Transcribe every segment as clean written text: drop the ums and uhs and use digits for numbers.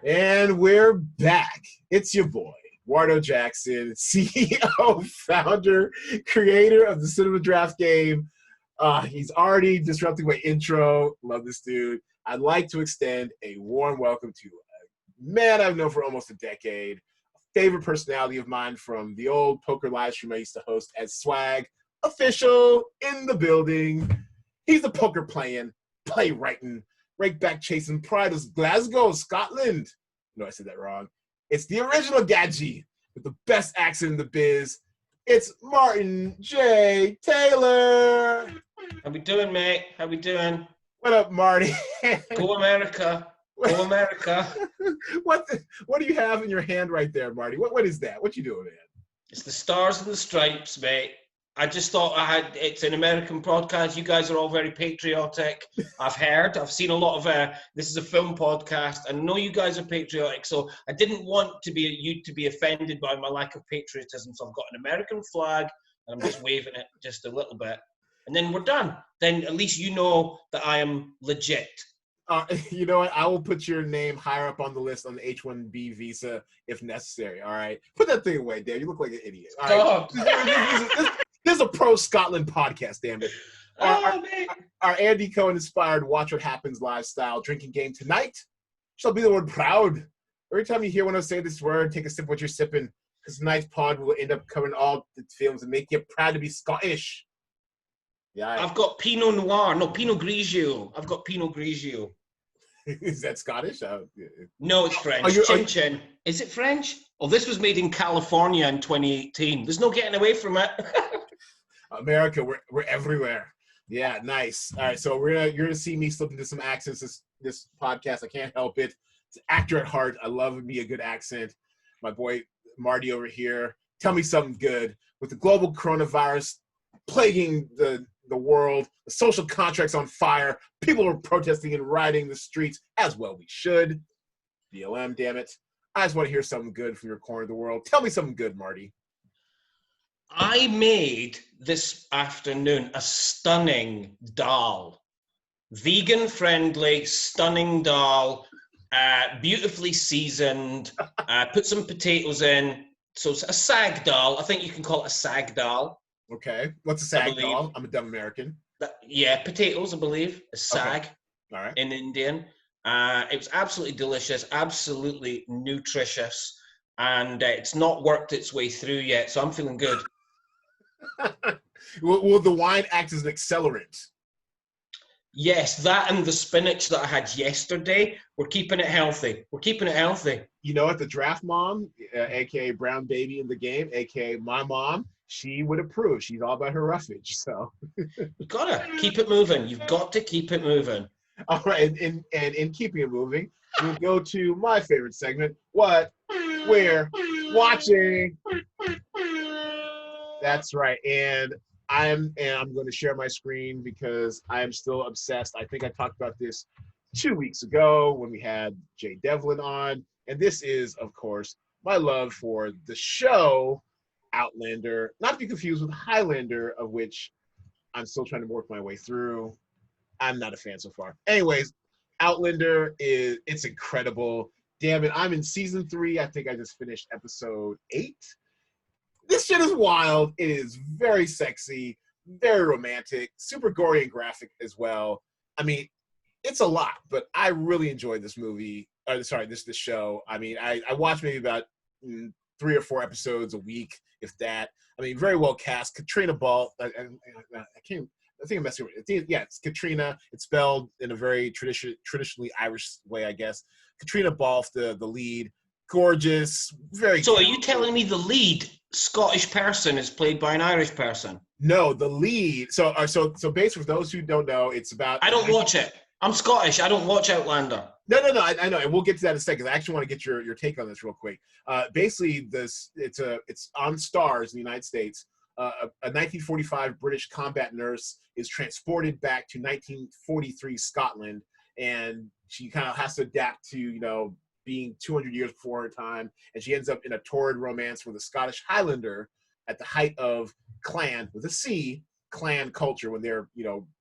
And we're back. It's your boy, Edwardo Jackson, CEO, founder, creator of the Cinema Draft game. He's already disrupting my intro. Love this dude. I'd like to extend a warm welcome to a man I've known for almost a decade, a favorite personality of mine from the old poker live stream I used to host as Swag, official in the building. He's the poker playing, playwriting, right back chasing pride of Glasgow, Scotland. No, I said that wrong. It's the original Gadji with the best accent in the biz. It's Martin J. Taylor. How we doing, mate? How we doing? What up, Marty? Go America. Go America. What do you have in your hand right there, Marty? What is that? What you doing, man? It's the Stars and the Stripes, mate. I just thought it's an American podcast. You guys are all very patriotic. I've seen a lot of, this is a film podcast. I know you guys are patriotic, so I didn't want you to be offended by my lack of patriotism. So I've got an American flag and I'm just waving it just a little bit. And then we're done. Then at least you know that I am legit. You know what? I will put your name higher up on the list on the H-1B visa if necessary, all right? Put that thing away, Dave. You look like an idiot. All right? This is a pro-Scotland podcast, damn it. Our Andy Cohen-inspired Watch What Happens lifestyle drinking game tonight shall be the word proud. Every time you hear one of us say this word, take a sip of what you're sipping, because tonight's pod will end up covering all the films and make you proud to be Scottish. Yeah, I've got Pinot Noir. No, Pinot Grigio. I've got Pinot Grigio. Is that Scottish? No, it's French. Chin Chin. Is it French? Oh, this was made in California in 2018. There's no getting away from it. America, we're everywhere. Yeah, nice. All right, so you're gonna see me slip into some accents this podcast. I can't help it. It's an actor at heart. I love me a good accent. My boy Marty over here. Tell me something good. With the global coronavirus plaguing the world, the social contract's on fire, people are protesting and rioting the streets, as well we should. BLM, damn it. I just want to hear something good from your corner of the world. Tell me something good, Marty. I made this afternoon a stunning dal. Vegan-friendly, stunning dal, beautifully seasoned, put some potatoes in. So it's a sag dal. I think you can call it a sag dal. Okay. What's a sag dal? I'm a dumb American. Yeah, potatoes, I believe. A sag. Okay. All right. In Indian. It was absolutely delicious, absolutely nutritious, and it's not worked its way through yet, so I'm feeling good. Will the wine act as an accelerant? Yes, that and the spinach that I had yesterday. We're keeping it healthy. You know what? The draft mom, a.k.a. Brown Baby in the game, a.k.a. my mom, she would approve. She's all about her roughage, so. You gotta keep it moving. You've got to keep it moving. All right, and in keeping it moving, we'll go to my favorite segment, What We're Watching. That's right, and I'm going to share my screen because I am still obsessed. I think I talked about this 2 weeks ago when we had Jay Devlin on, and this is, of course, my love for the show Outlander, not to be confused with Highlander, of which I'm still trying to work my way through. I'm not a fan so far. Anyways, Outlander it's incredible. Damn it, I'm in season 3. I think I just finished episode 8. This shit is wild. It is very sexy, very romantic, super gory and graphic as well. I mean, it's a lot, but I really enjoyed this movie. This show. I mean, I watched maybe about 3 or 4 episodes a week, if that. I mean, very well cast. Katrina Ball. I think I'm messing with it. Yeah, it's Katrina. It's spelled in a very traditionally Irish way, I guess. Katrina Balfe, the lead. Gorgeous. Very. So, are you telling me the lead Scottish person is played by an Irish person? No, the lead. So basically, for those who don't know, it's about. I don't watch it. I'm Scottish. I don't watch Outlander. No. I know, and we'll get to that in a second. I actually want to get your take on this real quick. Basically, it's on Stars in the United States. A 1945 British combat nurse is transported back to 1943 Scotland, and she kind of has to adapt to being 200 years before her time, and she ends up in a torrid romance with a Scottish Highlander at the height of clan with a C clan culture when they're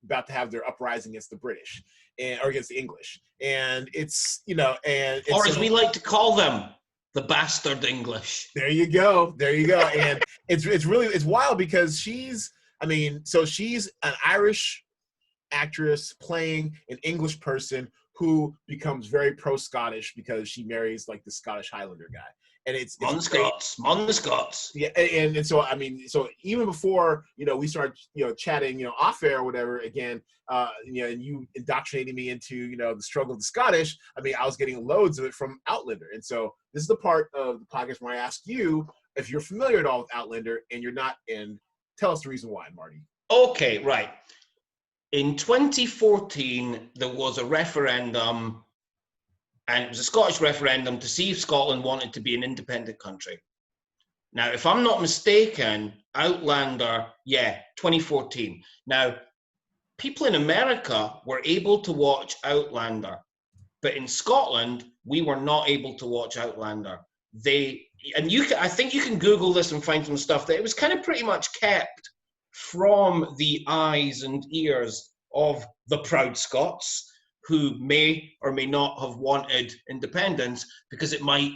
about to have their uprising against the British. or against the English. And it's, you know, and or so, as we like to call them, the bastard English. there you go. There you go. And it's really, it's wild because she's, I mean, so she's an Irish actress playing an English person who becomes very pro-Scottish because she marries like the Scottish Highlander guy. And it's On the Scots, on the Scots. yeah, and so I mean, so even before, you know, we started, you know, chatting, you know, off air or whatever, again, you know, and you indoctrinating me into, you know, the struggle of the Scottish. I mean, I was getting loads of it from Outlander, and so this is the part of the podcast where I ask you if you're familiar at all with Outlander, and you're not, and tell us the reason why, Marty. Okay, right. In 2014, there was a referendum, and it was a Scottish referendum to see if Scotland wanted to be an independent country. Now, if I'm not mistaken, Outlander, 2014. Now, people in America were able to watch Outlander, but in Scotland, we were not able to watch Outlander. I think you can Google this and find some stuff that it was kind of pretty much kept from the eyes and ears of the proud Scots, who may or may not have wanted independence because it might,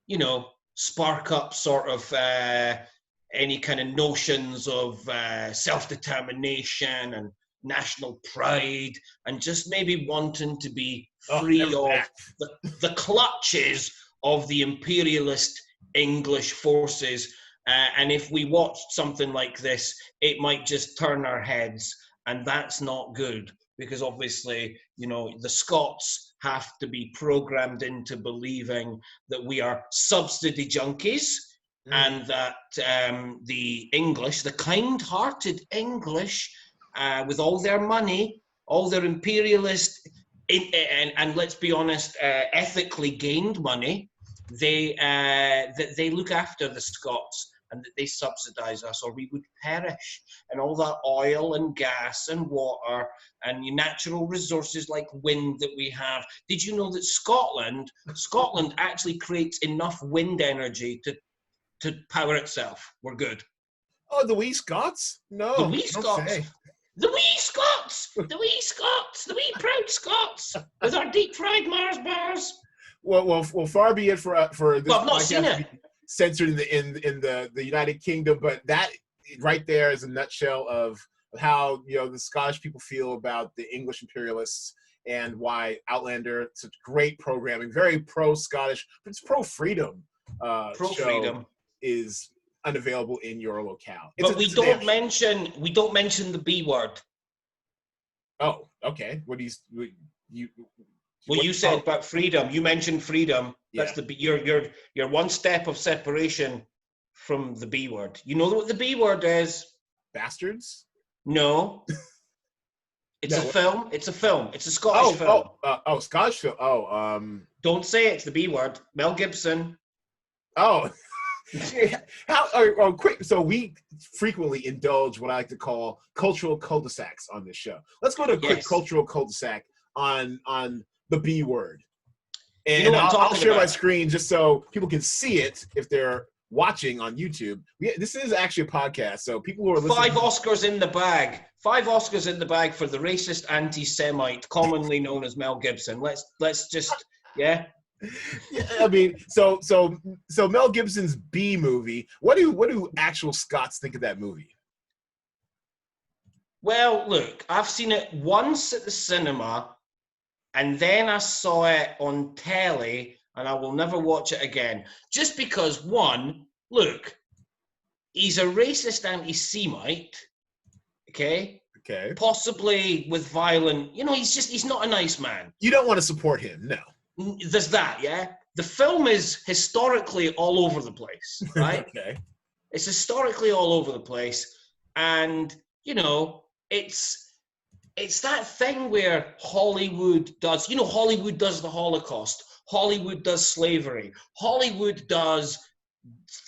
you know, spark up sort of any kind of notions of self-determination and national pride, and just maybe wanting to be free of the clutches of the imperialist English forces. And if we watched something like this, it might just turn our heads, and that's not good, because obviously, you know, the Scots have to be programmed into believing that we are subsidy junkies, and that the English, the kind-hearted English, with all their money, all their imperialist, and let's be honest, ethically gained money, they look after the Scots, and that they subsidize us, or we would perish. And all that oil and gas and water and natural resources like wind that we have. Did you know that Scotland actually creates enough wind energy to power itself? We're good. Oh, the wee Scots? No, the wee Scots. The wee Scots, the wee Scots, the wee proud Scots, with our deep fried Mars bars. Well, far be it for this. Well, I've not seen it. Censored in the United Kingdom, but that right there is a nutshell of how, you know, the Scottish people feel about the English imperialists, and why Outlander, such great programming, very pro-Scottish, but it's pro-freedom. Pro-freedom is unavailable in your locale. But we don't mention the B word. Oh, okay. What do you? Well, you said about freedom. You mentioned freedom. That's you're one step of separation from the B word. You know what the B word is? Bastards? No. It's a film. It's a film. It's a Scottish film. Scottish film. Don't say it's the B word. Mel Gibson. Oh. Quick. So we frequently indulge what I like to call cultural cul-de-sacs on this show. Let's go to a quick cultural cul-de-sac on the B word. And you know I'll share my screen just so people can see it if they're watching on YouTube. This is actually a podcast, so people who are listening. 5 Oscars in the bag. 5 Oscars in the bag for the racist anti-Semite, commonly known as Mel Gibson. Let's just Yeah, I mean, so Mel Gibson's B movie. What do actual Scots think of that movie? Well, look, I've seen it once at the cinema, and then I saw it on telly, and I will never watch it again. Just because, one, look, he's a racist anti-Semite, okay? Okay. Possibly with violent, he's not a nice man. You don't want to support him, no. There's that, yeah? The film is historically all over the place, right? Okay. It's historically all over the place, and, it's that thing where Hollywood does, Hollywood does the Holocaust, Hollywood does slavery, Hollywood does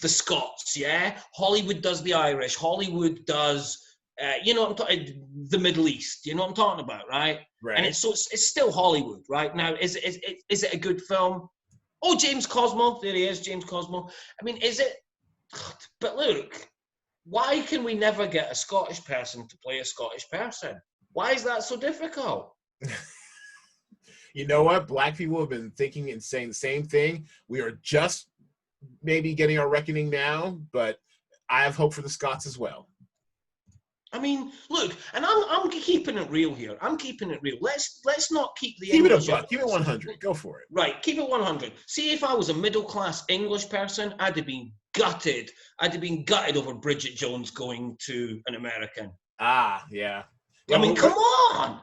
the Scots, yeah? Hollywood does the Irish, Hollywood does, the Middle East, you know what I'm talking about, right? Right. And it's still Hollywood, right? Now, is it a good film? Oh, James Cosmo, there he is, James Cosmo. I mean, is it? But look, why can we never get a Scottish person to play a Scottish person? Why is that so difficult? You know what? Black people have been thinking and saying the same thing. We are just maybe getting our reckoning now, but I have hope for the Scots as well. I mean, look, and I'm keeping it real here. I'm keeping it real. Let's not keep the Keep English it a buck. Keep it 100. Go for it. Right, keep it 100. See, if I was a middle-class English person, I'd have been gutted. I'd have been gutted over Bridget Jones going to an American. Ah, yeah. I mean, come on.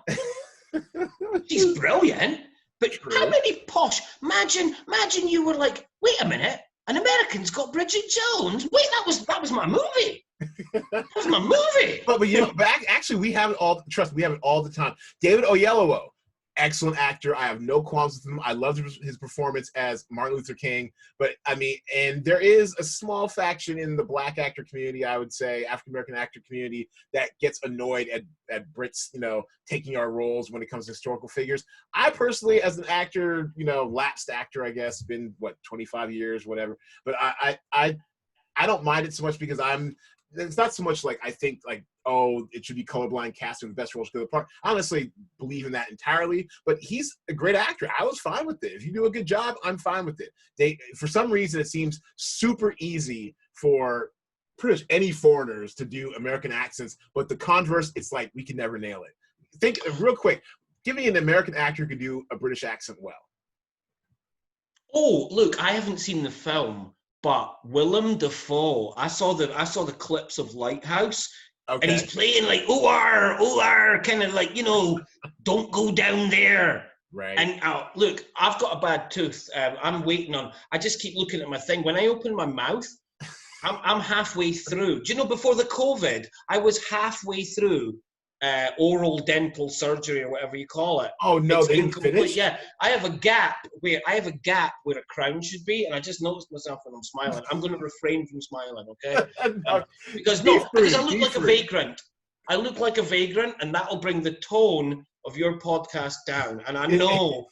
She's brilliant. But True. how many posh? Imagine you were like, wait a minute, an American's got Bridget Jones. Wait, that was my movie. That was my movie. But you know, actually, we have it all. Trust me, we have it all the time. David Oyelowo, excellent actor. I have no qualms with him. I loved his performance as Martin Luther King. But I mean, and there is a small faction in the Black actor community, I would say, African American actor community, that gets annoyed at Brits, you know, taking our roles when it comes to historical figures. I personally, as an actor, you know, lapsed actor, I guess, been 25 years, whatever. But I don't mind it so much because it's not so much like I think like, oh, it should be colorblind casting, the best roles go to the part. I honestly believe in that entirely, but he's a great actor. I was fine with it. If you do a good job, I'm fine with it. For some reason, it seems super easy for pretty much any foreigners to do American accents, but the converse, it's like we can never nail it. Think real quick. Give me an American actor who could do a British accent well. Oh, look, I haven't seen the film, but Willem Dafoe. I saw the clips of Lighthouse. Okay. And he's playing like, ooh-ar, kind of like, you know, don't go down there. Right. And look, I've got a bad tooth. I'm waiting on, I just keep looking at my thing. When I open my mouth, I'm halfway through. Do you know, before the COVID, I was halfway through oral dental surgery or whatever you call it. Oh, no, It's they didn't incomplete. finish? Yeah, I have a gap where a crown should be, and I just noticed myself when I'm smiling. I'm going to refrain from smiling, okay? Because I look like a vagrant. I look like a vagrant, and that'll bring the tone of your podcast down. And I know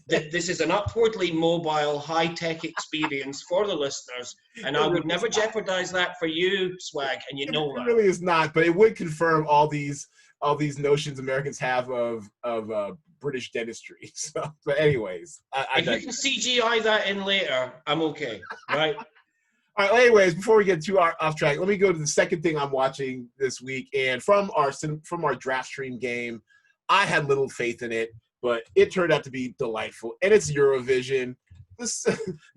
that this is an upwardly mobile, high-tech experience for the listeners, and I would never jeopardize that for you, Swag, and you know that. It really is not, but it would confirm all these notions Americans have of British dentistry. So, but anyways, if you can CGI that in later, I'm okay, right? All right. Anyways, before we get too off track, let me go to the second thing I'm watching this week, and from our DraftStream game, I had little faith in it, but it turned out to be delightful, and it's Eurovision, this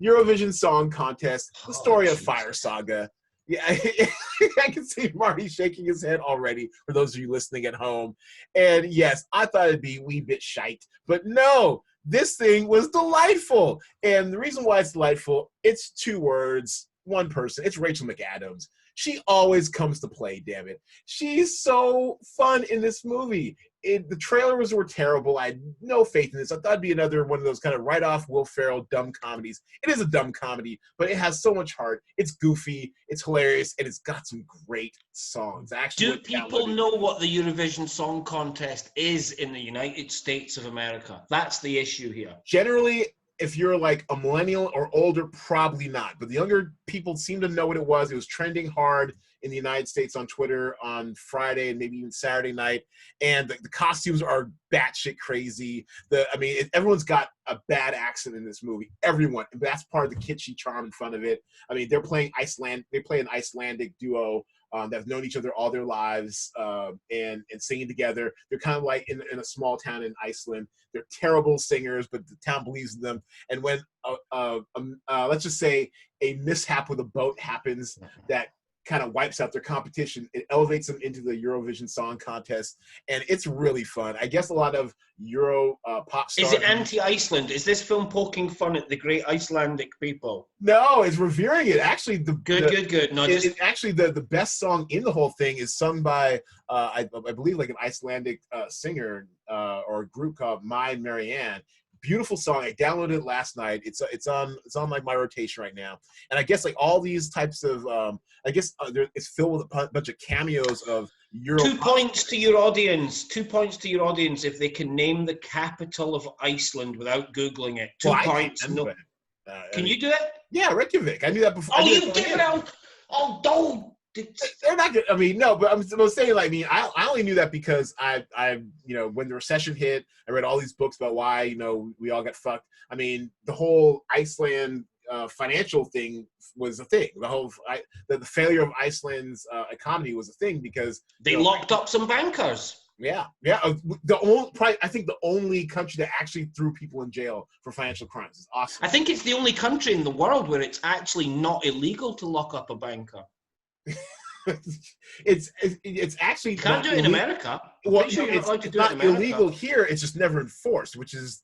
Eurovision Song Contest, the story of Fire Saga. Yeah, I can see Marty shaking his head already, for those of you listening at home. And yes, I thought it'd be a wee bit shite, but no, this thing was delightful. And the reason why it's delightful, it's two words, one person. It's Rachel McAdams. She always comes to play, damn it. She's so fun in this movie. The trailers were terrible. I had no faith in this. I thought it'd be another one of those kind of write-off Will Ferrell dumb comedies. It is a dumb comedy, but it has so much heart. It's goofy, it's hilarious, and it's got some great songs. Do people know what the Eurovision Song Contest is in the United States of America? That's the issue here. Generally, if you're like a millennial or older, probably not. But the younger people seem to know what it was. It was trending hard in the United States on Twitter on Friday and maybe even Saturday night. And the costumes are batshit crazy. Everyone's got a bad accent in this movie. Everyone. And that's part of the kitschy charm in front of it. I mean, they play an Icelandic duo that have known each other all their lives and singing together. They're kind of like in a small town in Iceland. They're terrible singers, but the town believes in them. And when, let's just say, a mishap with a boat happens that kind of wipes out their competition, it elevates them into the Eurovision Song Contest, and it's really fun. I guess a lot of Euro pop stars. Is it anti-Iceland? Is this film poking fun at the great Icelandic people? No, it's revering it. Actually, good. No, actually the best song in the whole thing is sung by I believe like an Icelandic singer or a group called My Marianne. Beautiful song. I downloaded it last night. It's on like my rotation right now. And I guess like all these types of it's filled with a bunch of cameos of Euro. 2 points to your audience. 2 points to your audience if they can name the capital of Iceland without Googling it. 2 points. Can you do it? Yeah, Reykjavik. I knew that before. Oh, you give it out. Oh, don't. They're not good. I mean, no, but I'm saying, like, I mean, I only knew that because I when the recession hit, I read all these books about why, we all got fucked. I mean, the whole Iceland financial thing was a thing. The failure of Iceland's economy was a thing because they locked up some bankers. Yeah. I think the only country that actually threw people in jail for financial crimes is awesome. I think it's the only country in the world where it's actually not illegal to lock up a banker. It's actually you can't do it in America. Well, it's not illegal here. It's just never enforced, which is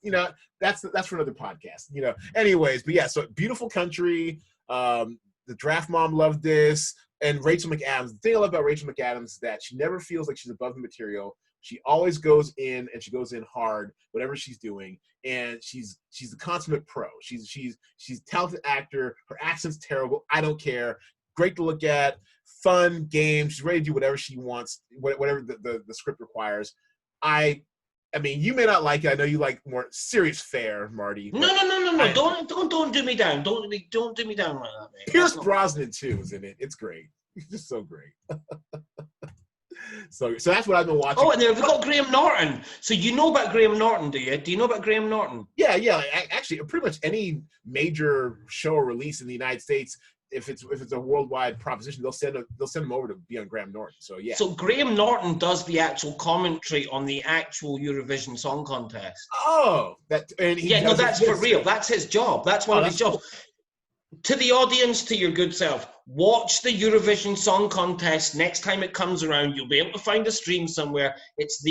that's for another podcast. Anyways, but yeah, so beautiful country. The draft mom loved this, and Rachel McAdams. The thing I love about Rachel McAdams is that she never feels like she's above the material. She always goes in, and she goes in hard, whatever she's doing, and she's the consummate pro. She's a talented actor. Her accent's terrible. I don't care. Great to look at. Fun game. She's ready to do whatever she wants, whatever the script requires. I mean, you may not like it. I know you like more serious fare, Marty. No. Don't do me down. Don't do me down like that, man. Pierce Brosnan too is in it. It's great. He's just so great. So that's what I've been watching. Oh, and then we've got Graham Norton. So you know about Graham Norton, do you? Do you know about Graham Norton? Yeah. Actually, pretty much any major show or release in the United States, if it's a worldwide proposition, they'll send him over to be on Graham Norton. So yeah. So Graham Norton does the actual commentary on the actual Eurovision Song Contest. Oh, that's for real. That's his job. That's one of his jobs. Cool. To the audience, to your good self, watch the Eurovision Song Contest next time it comes around. You'll be able to find a stream somewhere. It's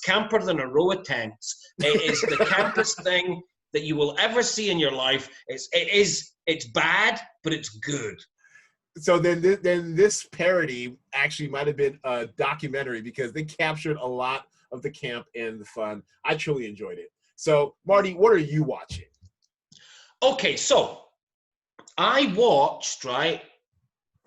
camper than a row of tents. It is the campest thing that you will ever see in your life. It's bad, but it's good. So then this parody actually might have been a documentary because they captured a lot of the camp and the fun. I truly enjoyed it. So Marty, what are you watching? Okay, so I watched, right?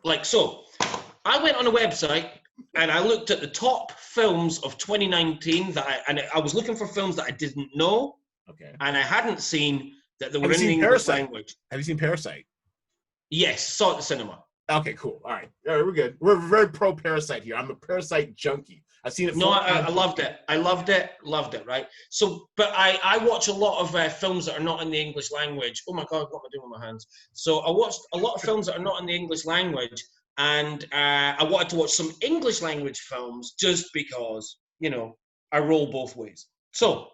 I went on a website and I looked at the top films of 2019 and I was looking for films that I didn't know. Okay. And I hadn't seen that there were in the English language. Have you seen Parasite? Yes, saw it at the cinema. Okay, cool. All right, we're good. We're very pro Parasite here. I'm a Parasite junkie. I've seen it. No, I loved it. I loved it, right? So, but I watch a lot of films that are not in the English language. Oh my God, what am I doing with my hands? So I watched a lot of films that are not in the English language, and I wanted to watch some English language films just because, I roll both ways. So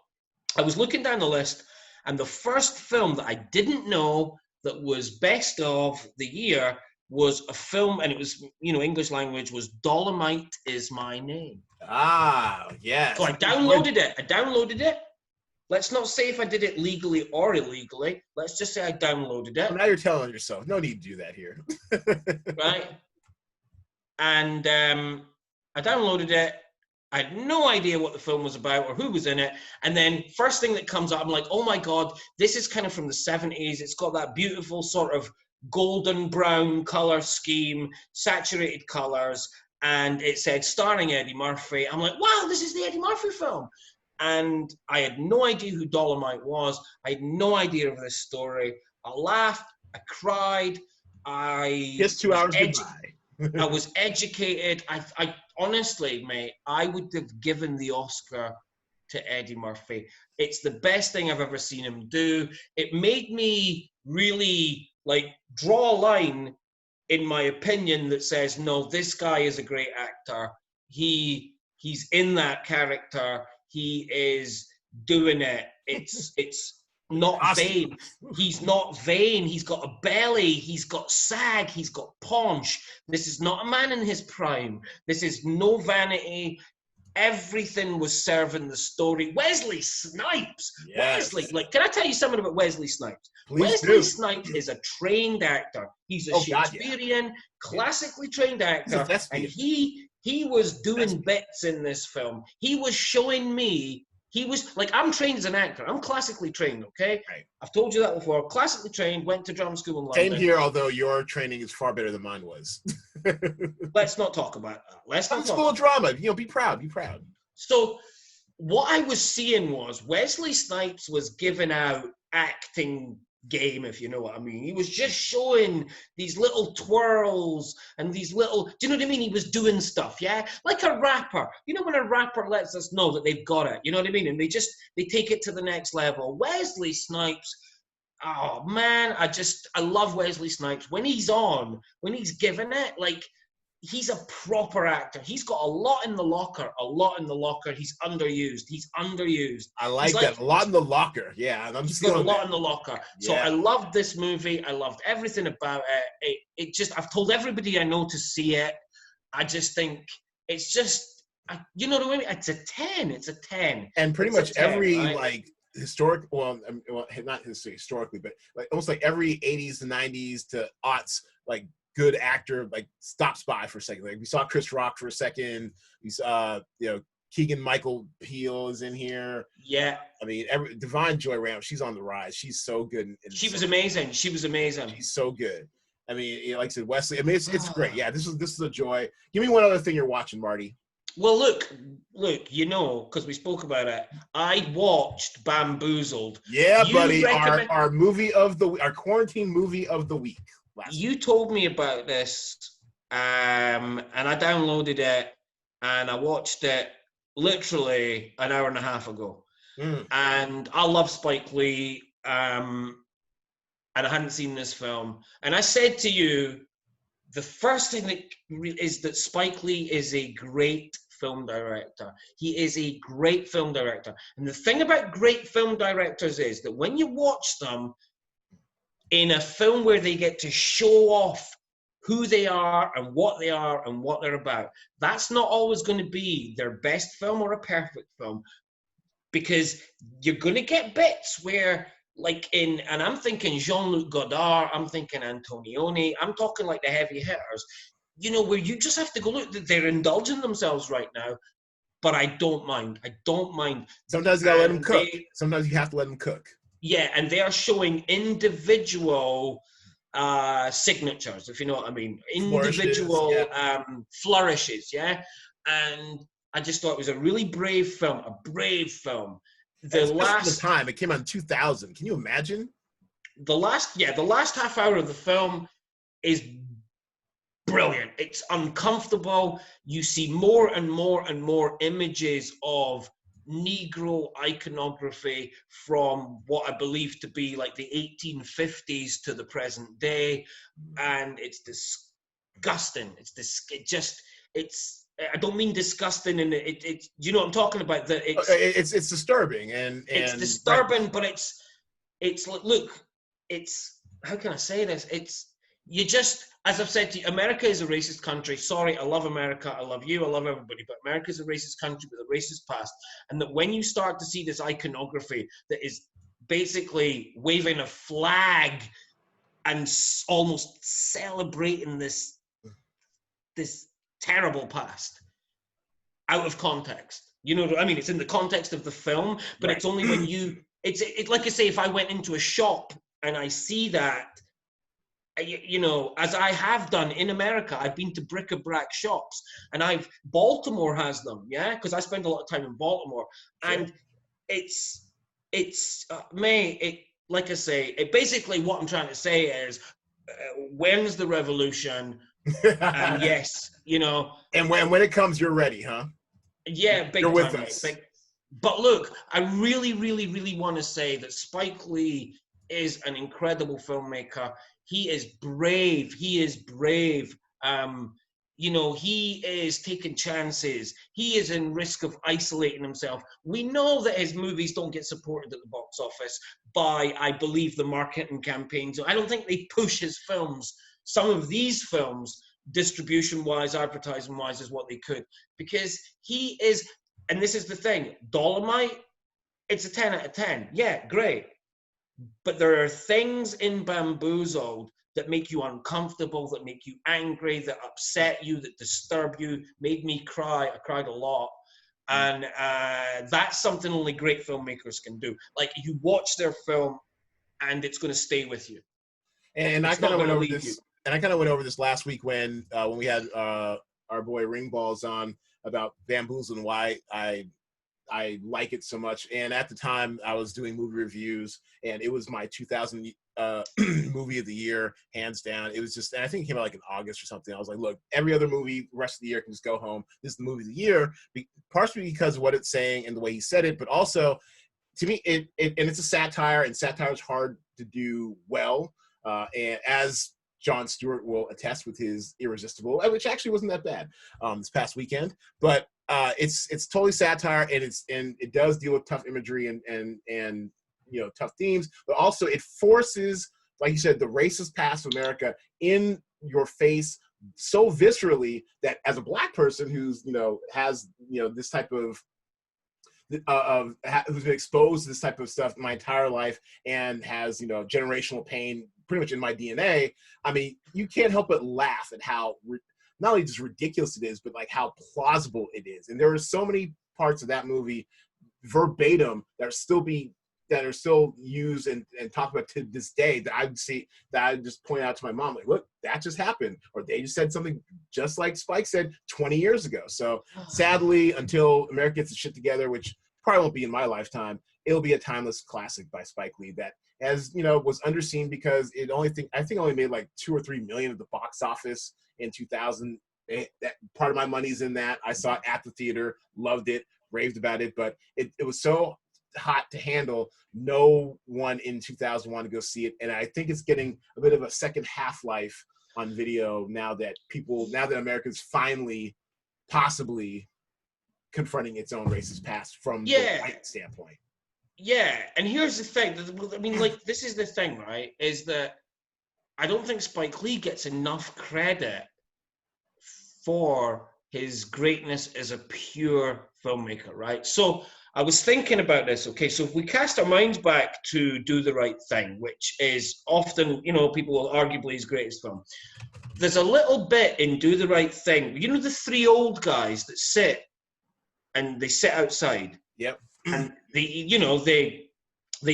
I was looking down the list, and the first film that I didn't know that was best of the year was a film, and it was, English language, was Dolomite Is My Name. Ah, yes. So I downloaded it. Let's not say if I did it legally or illegally. Let's just say I downloaded it. Well, now you're telling yourself. No need to do that here. Right? And I downloaded it. I had no idea what the film was about or who was in it. And then first thing that comes up, I'm like, oh my God, this is kind of from the 70s. It's got that beautiful sort of golden brown color scheme, saturated colors. And it said starring Eddie Murphy. I'm like, wow, this is the Eddie Murphy film. And I had no idea who Dolomite was. I had no idea of this story. I laughed. I cried. Just 2 hours goodbye. I was educated. I honestly, mate, I would have given the Oscar to Eddie Murphy. It's the best thing I've ever seen him do. It made me really draw a line in my opinion that says, no, this guy is a great actor. He's in that character. He is doing it. It's not vain. He's not vain. He's got a belly. He's got sag. He's got paunch. This is not a man in his prime. This is no vanity. Everything was serving the story. Wesley Snipes. Yes. Wesley, can I tell you something about Wesley Snipes? Snipes is a trained actor. He's a Shakespearean, classically trained actor, and he was doing bits in this film. He was showing me. He was I'm trained as an actor. I'm classically trained, okay? Right. I've told you that before. Classically trained, went to drama school in London. Same here, although your training is far better than mine was. Let's not talk about that. Let's not talk school of drama. Be proud. Be proud. So what I was seeing was Wesley Snipes was giving out acting game, if you know what I mean. He was just showing these little twirls and these little, do you know what I mean? He was doing stuff, yeah? Like a rapper. You know when a rapper lets us know that they've got it, you know what I mean? And they take it to the next level. Wesley Snipes, oh man, I love Wesley Snipes. When he's given it, like, he's a proper actor. He's got a lot in the locker. He's underused. I like that. A lot in the locker. Yeah, He's got a lot in the locker. So Yeah. I loved this movie. I loved everything about it. It just, I've told everybody I know to see it. I just think it's just, you know what I mean? It's a 10. It's a 10. And pretty much every, right? like, historic, well, not historically, but like almost like every 80s to 90s to aughts, like, good actor, like, stops by for a second. Like, we saw Chris Rock for a second. We saw, Keegan Michael Peele is in here. Yeah. I mean, Divine Joy Rams, she's on the rise. She's so good. She was amazing. She's so good. I mean, like I said, Wesley, I mean, it's great. Yeah, this is a joy. Give me one other thing you're watching, Marty. Well, look, because we spoke about it. I watched Bamboozled. Yeah, buddy, our quarantine movie of the week. You told me about this, and I downloaded it, and I watched it literally an hour and a half ago. And I love Spike Lee, and I hadn't seen this film. And I said to you, the first thing is that Spike Lee is a great film director. He is a great film director. And the thing about great film directors is that when you watch them, in a film where they get to show off who they are and what they're about, that's not always going to be their best film or a perfect film, because you're going to get bits where, like and I'm thinking Jean-Luc Godard, I'm thinking Antonioni, I'm talking like the heavy hitters, where you just have to go, look, they're indulging themselves right now, but I don't mind. Sometimes you gotta let them cook. Sometimes you have to let them cook. Yeah, and they are showing individual signatures, if you know what I mean. Individual flourishes, yeah? And I just thought it was a really brave film, The time, it came out in 2000. Can you imagine? The last half hour of the film is brilliant. It's uncomfortable. You see more and more and more images of Negro iconography from what I believe to be like the 1850s to the present day, and it's disgusting. I don't mean disgusting, and it you know what I'm talking about. That it's disturbing, and it's disturbing, right. But it's look, it's, how can I say this? You just, as I've said to you, America is a racist country. Sorry, I love America. I love you. I love everybody. But America is a racist country with a racist past. And that when you start to see this iconography that is basically waving a flag and almost celebrating this terrible past out of context. You know what I mean? It's in the context of the film, but right. It's only when it's like I say, if I went into a shop and I see that, as I have done in America, I've been to bric-a-brac shops, and Baltimore has them, yeah, because I spend a lot of time in Baltimore, and it's like I say, basically what I'm trying to say is, when's the revolution? And yes, and when it comes, you're ready, huh? Yeah, big you're time, with us. But look, I really, really, really want to say that Spike Lee is an incredible filmmaker. He is brave. He is taking chances. He is in risk of isolating himself. We know that his movies don't get supported at the box office by, I believe, the marketing campaigns. I don't think they push his films. Some of these films, distribution-wise, advertising-wise, is what they could. Because he is, and this is the thing, Dolomite, it's a 10 out of 10. Yeah, great. But there are things in Bamboozled that make you uncomfortable, that make you angry, that upset you, that disturb you, made me cry. I cried a lot. And that's something only great filmmakers can do. Like, you watch their film and it's going to stay with you. And I kind of went over this. And I kind of went over this last week when we had our boy Ringballs on about Bamboozled and why I I like it so much. And at the time, I was doing movie reviews, and it was my 2000 movie of the year, hands down. It was just, and I think it came out like in August or something. I was like, look, every other movie the rest of the year can just go home. This is the movie of the year, partially because of what it's saying and the way he said it, but also to me, and it's a satire, and satire is hard to do well. And as Jon Stewart will attest with his Irresistible, which actually wasn't that bad this past weekend, but it's totally satire, and it does deal with tough imagery and tough themes, but also it forces, like you said, the racist past of America in your face so viscerally that as a Black person who's has this type of who's been exposed to this type of stuff my entire life and has generational pain pretty much in my DNA. I mean, you can't help but laugh at how not only just ridiculous it is, but like how plausible it is. And there are so many parts of that movie verbatim that are still used and talked about to this day that I just point out to my mom, like, look, that just happened, or they just said something just like Spike said 20 years ago. So sadly, until America gets the shit together, which probably won't be in my lifetime, it'll be a timeless classic by Spike Lee that, as was underseen because I think only made like 2 or 3 million at the box office in 2000. That part of my money's in that. I saw it at the theater, loved it, raved about it, but it was so hot to handle. No one in 2000 wanted to go see it, and I think it's getting a bit of a second half-life on video now that America's finally possibly confronting its own racist past from the white standpoint. Yeah, and here's the thing. I mean, like, this is the thing, right? Is that I don't think Spike Lee gets enough credit for his greatness as a pure filmmaker, right? So I was thinking about this. Okay, so if we cast our minds back to Do the Right Thing, which is often, people will arguably his greatest film. There's a little bit in Do the Right Thing. The 3 old guys that sit outside. Yep. And they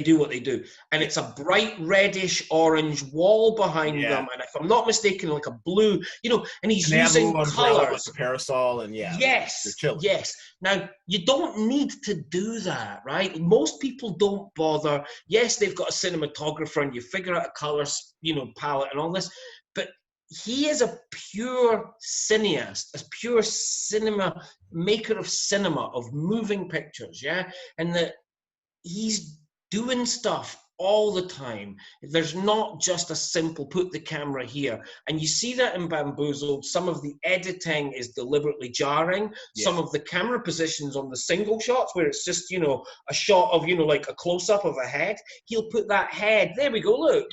do what they do, and it's a bright reddish orange wall behind them, and if I'm not mistaken, like a blue, and he's using colors, like a parasol, and yes. Now you don't need to do that, right? Most people don't bother. Yes, they've got a cinematographer, and you figure out a color, palette and all this, but he is a pure cineast, a pure cinema maker of cinema, of moving pictures, and that he's doing stuff all the time. There's not just a simple put the camera here, and you see that in Bamboozled. Some of the editing is deliberately jarring. Some of the camera positions on the single shots where it's just a shot of like a close-up of a head, he'll put that head, there we go, look,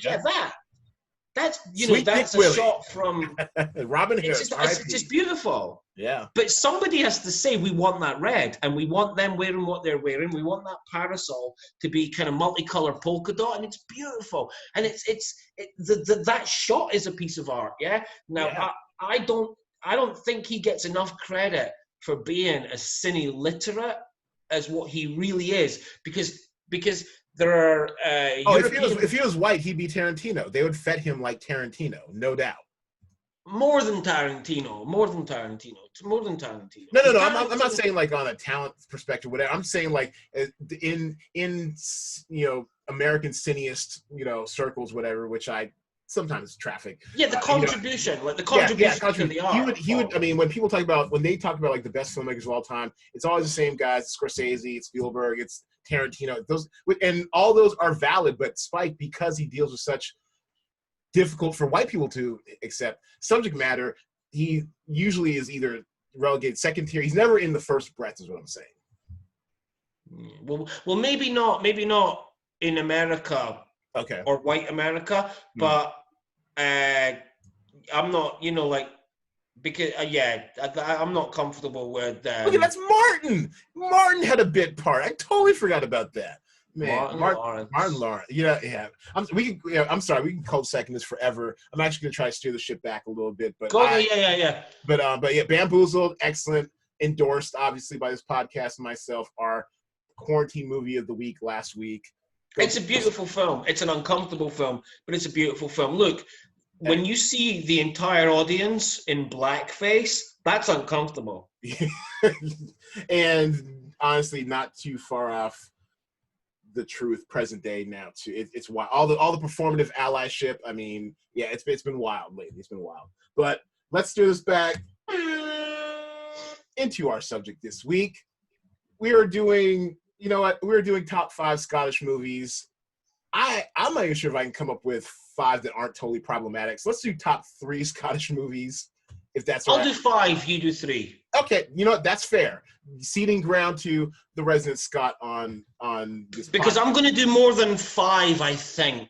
that's that's a shot from Robin Harris. It's just beautiful. Yeah. But somebody has to say, we want that red, and we want them wearing what they're wearing. We want that parasol to be kind of multicolored polka dot, and it's beautiful. And that shot is a piece of art. Yeah. Now I don't think he gets enough credit for being as cine literate as what he really is, because there are if he was white, he'd be Tarantino. They would fet him like Tarantino, no doubt. More than Tarantino. It's more than Tarantino. No. I'm not saying like on a talent perspective, whatever. I'm saying like in American cineast circles, whatever, which I sometimes traffic. Yeah, the contribution, like the contribution to the art. He would. I mean, when they talk about like the best filmmakers of all time, it's always the same guys. It's Scorsese, it's Spielberg, it's Tarantino. And all those are valid, but Spike, because he deals with such difficult for white people to accept subject matter, he usually is either relegated second tier. He's never in the first breath, is what I'm saying. Well, maybe not in America, or white America, but I'm not, because I'm not comfortable with. Look, that's Martin. Martin had a bit part. I totally forgot about that. Man, Martin Lawrence. Yeah. I'm sorry. We can cul-de-sac this forever. I'm actually gonna try to steer the ship back a little bit, but But yeah, Bamboozled, excellent. Endorsed, obviously, by this podcast and myself. Our quarantine movie of the week last week. It's a beautiful film. It's an uncomfortable film, but it's a beautiful film. Look, when you see the entire audience in blackface, that's uncomfortable. And honestly not too far off the truth present day now too. It's wild. All the performative allyship. I mean, yeah, it's been wild lately. It's been wild. But let's do this back into our subject this week. We are doing, you know what? We're doing top 5 Scottish movies. I'm not even sure if I can come up with 5 that aren't totally problematic. So let's do top 3 Scottish movies, if that's all right. I'll do 5. You do 3. Okay, you know what? That's fair. Ceding ground to the resident Scot on this because podcast. I'm going to do more than 5, I think,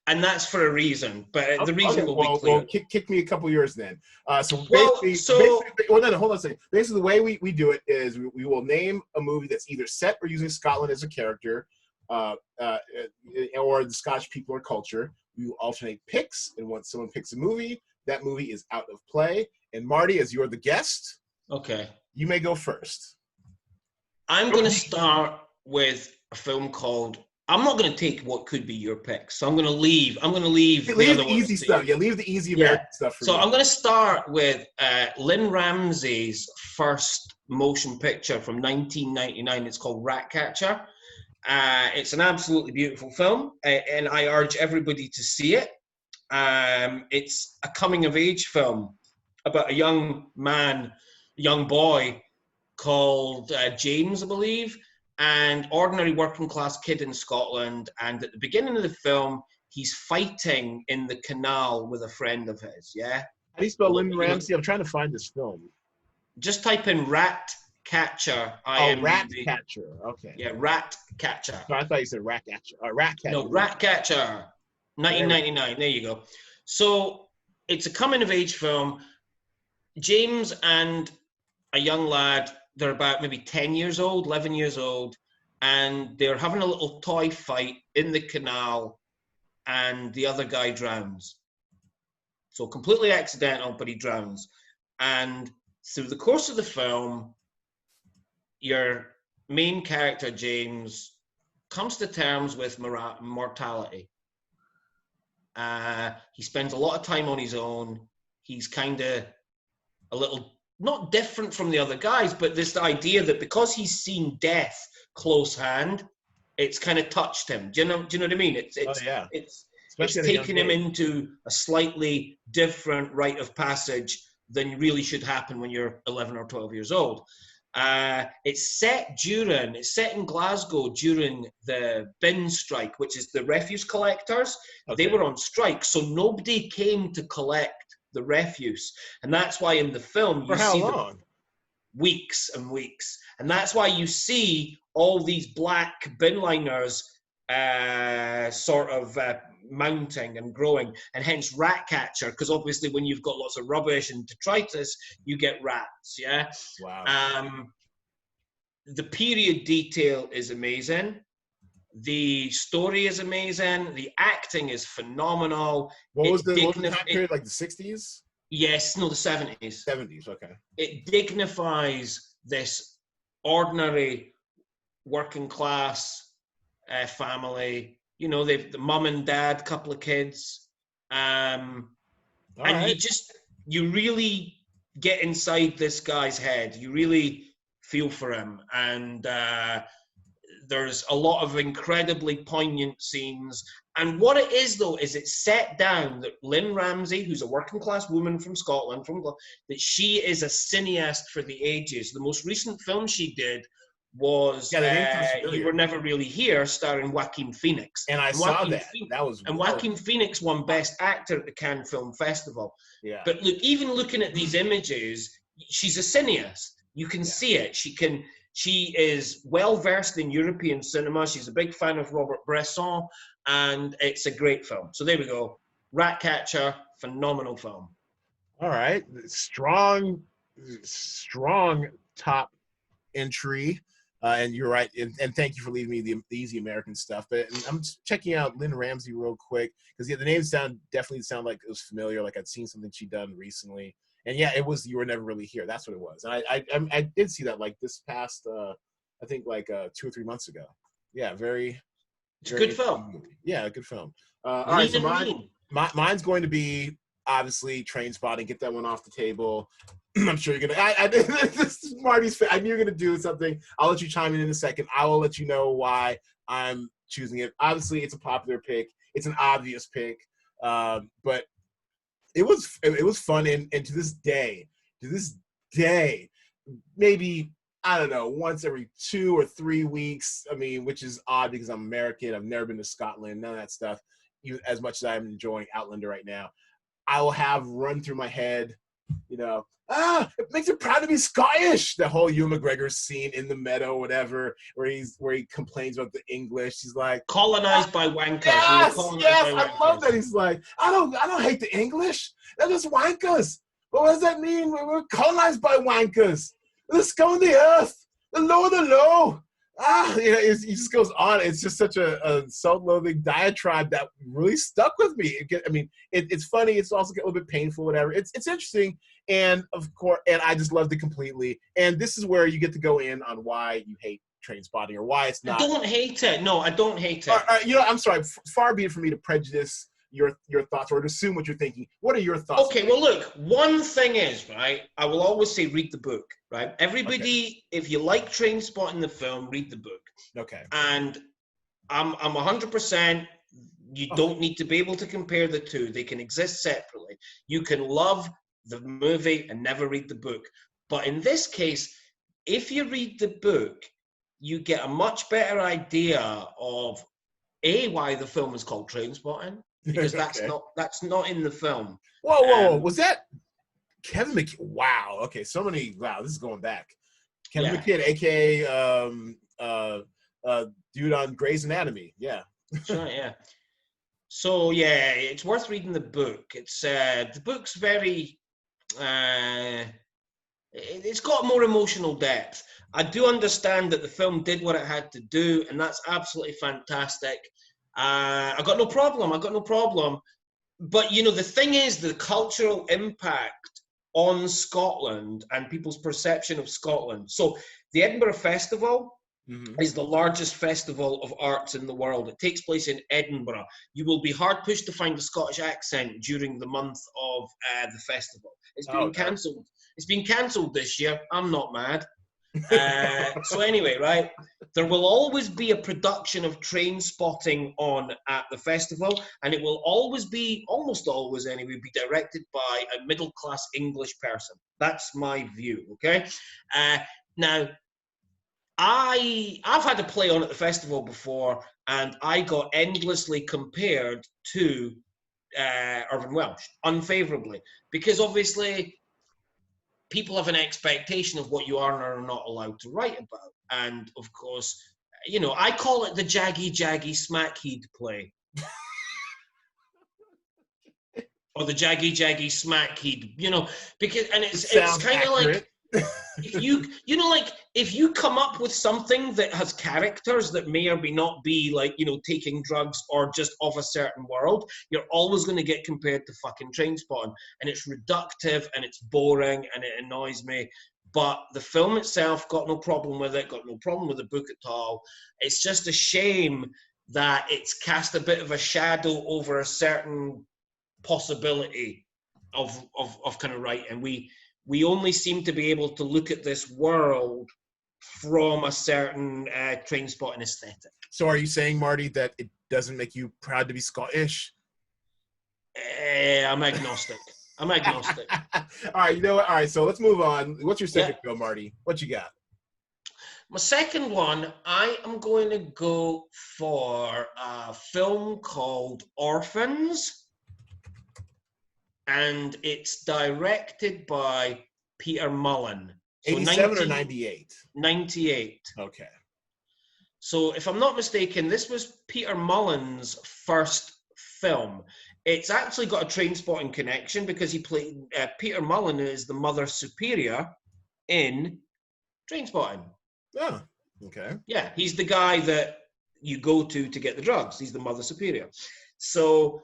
and that's for a reason. But the reason will be clear. Well, kick me a couple years then. Hold on a second. Basically, the way we do it is we will name a movie that's either set or using Scotland as a character, or the Scottish people or culture. We will alternate picks, and once someone picks a movie, that movie is out of play. And Marty, as you're the guest, okay, you may go first. I'm going to start with a film called. I'm not going to take what could be your picks, so I'm going to leave. Leave the easy stuff. Yeah, leave the easy American stuff for me. So I'm going to start with Lynn Ramsey's first motion picture from 1999. It's called Ratcatcher. It's an absolutely beautiful film, and I urge everybody to see it. It's a coming-of-age film about a young boy called James, I believe, and ordinary working-class kid in Scotland. And at the beginning of the film, he's fighting in the canal with a friend of his, yeah? How do you spell Lynn Ramsey? I'm trying to find this film. Just type in Ratcatcher. Ratcatcher. Okay. Yeah, Ratcatcher. No, I thought you said Ratcatcher. Ratcatcher. No, Ratcatcher. 1999. There you go. So it's a coming-of-age film. James and a young lad, they're about maybe 10 years old, 11 years old, and they're having a little toy fight in the canal, and the other guy drowns. So completely accidental, but he drowns. And through the course of the film, your main character, James, comes to terms with mortality. He spends a lot of time on his own. He's kind of a little, not different from the other guys, but this idea that because he's seen death close hand, it's kind of touched him. Do you know what I mean? It's taken him into a slightly different rite of passage than really should happen when you're 11 or 12 years old. It's set in Glasgow during the bin strike, which is the refuse collectors. Okay. They were on strike, so nobody came to collect the refuse. And that's why in the film, you see long? Weeks and weeks. And that's why you see all these black bin liners mounting and growing, and hence Ratcatcher, because obviously when you've got lots of rubbish and detritus, you get rats, yeah? Wow. The period detail is amazing. The story is amazing. The acting is phenomenal. What was the time period, like the 60s? Yes, no, the 70s. 70s, okay. It dignifies this ordinary working class family. You know, they've the mum and dad, couple of kids. You really get inside this guy's head. You really feel for him. And there's a lot of incredibly poignant scenes. And what it is, though, is it's set down that Lynn Ramsey, who's a working class woman from Scotland, that she is a cineast for the ages. The most recent film she did was You Were Never Really Here, starring Joaquin Phoenix. And I saw that. Joaquin Phoenix won Best Actor at the Cannes Film Festival. Yeah. But look, even looking at these images, she's a cineast. You can see it. She is well versed in European cinema. She's a big fan of Robert Bresson, and it's a great film. So there we go. Ratcatcher, phenomenal film. All right. Strong top entry. And you're right, and thank you for leaving me the easy American stuff. But I'm just checking out Lynn Ramsey real quick, because the names definitely sound like it was familiar, like I'd seen something she'd done recently. And yeah, it was You Were Never Really Here. That's what it was. And I did see that like this past, I think like 2 or 3 months ago. Yeah, it's a good film. Yeah, a good film. All right, so mine's going to be obviously, Train Spotting, get that one off the table. I'm sure you're gonna. This is Marty's. I knew you're gonna do something. I'll let you chime in a second. I will let you know why I'm choosing it. Obviously, it's a popular pick. It's an obvious pick, but it was fun. And to this day, maybe I don't know, once every 2 or 3 weeks. I mean, which is odd because I'm American. I've never been to Scotland. None of that stuff. Even as much as I'm enjoying Outlander right now, I will have run through my head, it makes it proud to be Scottish. The whole Ewan McGregor scene in the meadow, whatever, where he complains about the English. He's like, colonized by wankers. Yes, By I love that. He's like, I don't hate the English. They're just wankers. But what does that mean? We're colonized by wankers. The scum of the earth, the low of the low. He just goes on. It's just such a self-loathing diatribe that really stuck with me. It's funny. It's also a little bit painful, whatever. It's interesting, and of course, and I just loved it completely. And this is where you get to go in on why you hate Train Spotting or why it's not. I don't hate it. No, I don't hate it. I'm sorry. Far be it for me to prejudice your thoughts or to assume what you're thinking. What are your thoughts? Okay, well, look, one thing is, right, I will always say read the book, right? Everybody, if you like Train Spotting the film, read the book. Okay. And I'm 100%, you don't need to be able to compare the two. They can exist separately. You can love the movie and never read the book. But in this case, if you read the book, you get a much better idea of, A, why the film is called Train Spotting. Because that's not in the film. Whoa! Was that Kevin McKidd? Wow. Okay, wow. This is going back. Kevin McKidd, aka dude on Grey's Anatomy. Yeah. That's right. Yeah. So yeah, it's worth reading the book. It's the book's very. It's got more emotional depth. I do understand that the film did what it had to do, and that's absolutely fantastic. I got no problem. But, the thing is, the cultural impact on Scotland and people's perception of Scotland. So the Edinburgh Festival is the largest festival of arts in the world. It takes place in Edinburgh. You will be hard pushed to find a Scottish accent during the month of the festival. It's been cancelled. It's been cancelled this year. I'm not mad. So anyway, right, there will always be a production of Train Spotting on at the festival, and it will almost always anyway, be directed by a middle-class English person. That's my view, okay? Now, I've had a play on at the festival before, and I got endlessly compared to Irvine Welsh, unfavourably, because obviously people have an expectation of what you are and are not allowed to write about. And of course, I call it the Jaggy Smackheed play. Or the Jaggy Smackheed, because, and it's kind of like, if you come up with something that has characters that may or may not be like, taking drugs or just of a certain world, you're always going to get compared to fucking Train Spotting. And it's reductive and it's boring and it annoys me. But the film itself, got no problem with it, got no problem with the book at all. It's just a shame that it's cast a bit of a shadow over a certain possibility of kind of writing. We only seem to be able to look at this world from a certain Train Spotting aesthetic. So are you saying, Marty, that it doesn't make you proud to be Scottish? I'm agnostic. All right, you know what? All right, so let's move on. What's your second film, Marty? What you got? My second one, I am going to go for a film called Orphans. And it's directed by Peter Mullen. So 87 or 98? 98. Okay. So if I'm not mistaken, this was Peter Mullen's first film. It's actually got a Train Spotting connection because he played, Peter Mullen is the Mother Superior in Train Spotting. Oh, okay. Yeah, he's the guy that you go to get the drugs. He's the Mother Superior. So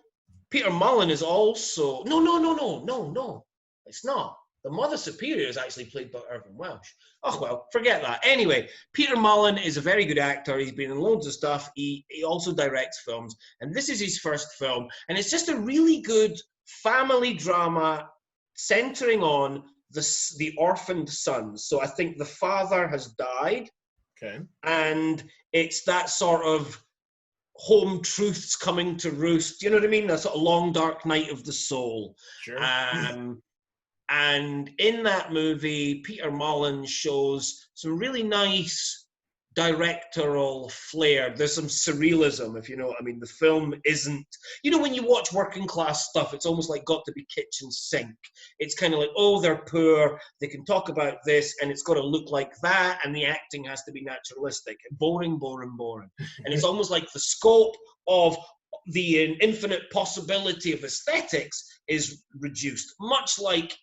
Peter Mullen is also... No. It's not. The Mother Superior is actually played by Irvine Welsh. Oh, well, forget that. Anyway, Peter Mullen is a very good actor. He's been in loads of stuff. He also directs films. And this is his first film. And it's just a really good family drama centering on the orphaned sons. So I think the father has died. Okay. And it's that sort of home truths coming to roost. You know what I mean? That sort of long, dark night of the soul. Sure. And in that movie, Peter Mullen shows some really nice directorial flair. There's some surrealism, if you know what I mean. The film isn't, you know, when you watch working class stuff, it's almost like got to be kitchen sink. It's kind of like, oh, they're poor, they can talk about this, and it's got to look like that, and the acting has to be naturalistic. Boring, boring, boring. And it's almost like the scope of the infinite possibility of aesthetics is reduced, much like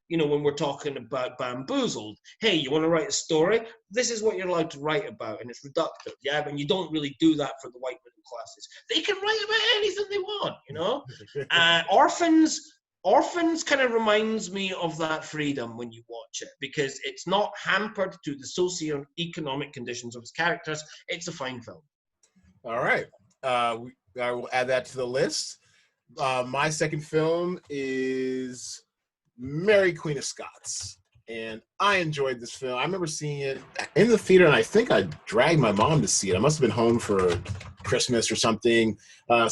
you know, when we're talking about Bamboozled. Hey, you want to write a story? This is what you're allowed to write about, and it's reductive, yeah? And you don't really do that for the white middle classes. They can write about anything they want, you know? Orphans kind of reminds me of that freedom when you watch it, because it's not hampered to the socio-economic conditions of its characters. It's a fine film. All right. I will add that to the list. My second film is Mary Queen of Scots, and I enjoyed this film. I remember seeing it in the theater, and I think I dragged my mom to see it. I must have been home for Christmas or something. I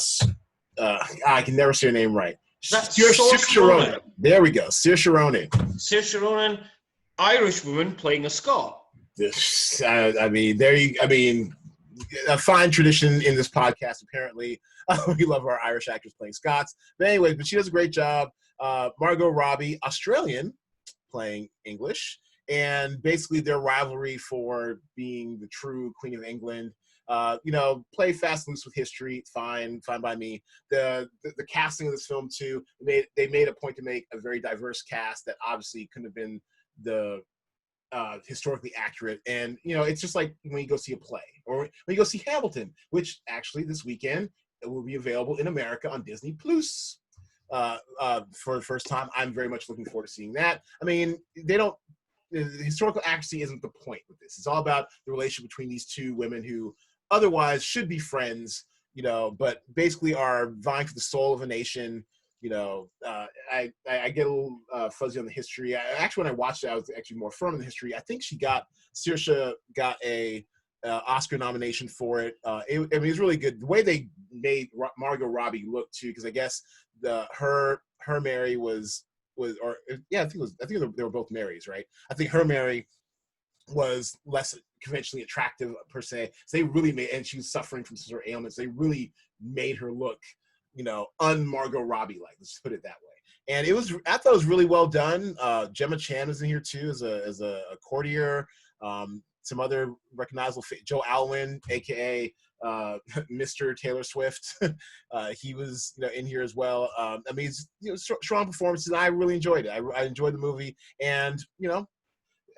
can never say her name right. Saoirse Ronan. There we go. Saoirse Ronan. Saoirse Ronan, Irish woman playing a Scot. I mean, a fine tradition in this podcast, apparently. We love our Irish actors playing Scots. But anyway, she does a great job. Margot Robbie, Australian, playing English. And basically their rivalry for being the true Queen of England. You know, play fast and loose with history. Fine by me. The casting of this film, too, they made a point to make a very diverse cast that obviously couldn't have been the historically accurate. And you know, it's just like when you go see a play or when you go see Hamilton, which actually this weekend it will be available in America on Disney Plus for the first time. I'm very much looking forward to seeing that. I mean, the historical accuracy isn't the point with this. It's all about the relationship between these two women who otherwise should be friends, you know, but basically are vying for the soul of a nation. You know, I get a little fuzzy on the history. Actually, when I watched it, I was actually more firm in the history. I think Saoirse got a Oscar nomination for it. I mean, it was really good. The way they made Margot Robbie look too, because I guess her Mary I think they were both Marys, right? I think her Mary was less conventionally attractive per se. So they really made, and she was suffering from some sort of ailments. They really made her look, you know, un-Margot Robbie-like. Let's put it that way. And I thought it was really well done. Gemma Chan was in here too as a courtier. Some other recognizable Joe Alwyn, aka Mr. Taylor Swift. He was, you know, in here as well. I mean, it's, you know, strong performances. I really enjoyed it. I enjoyed the movie, and you know,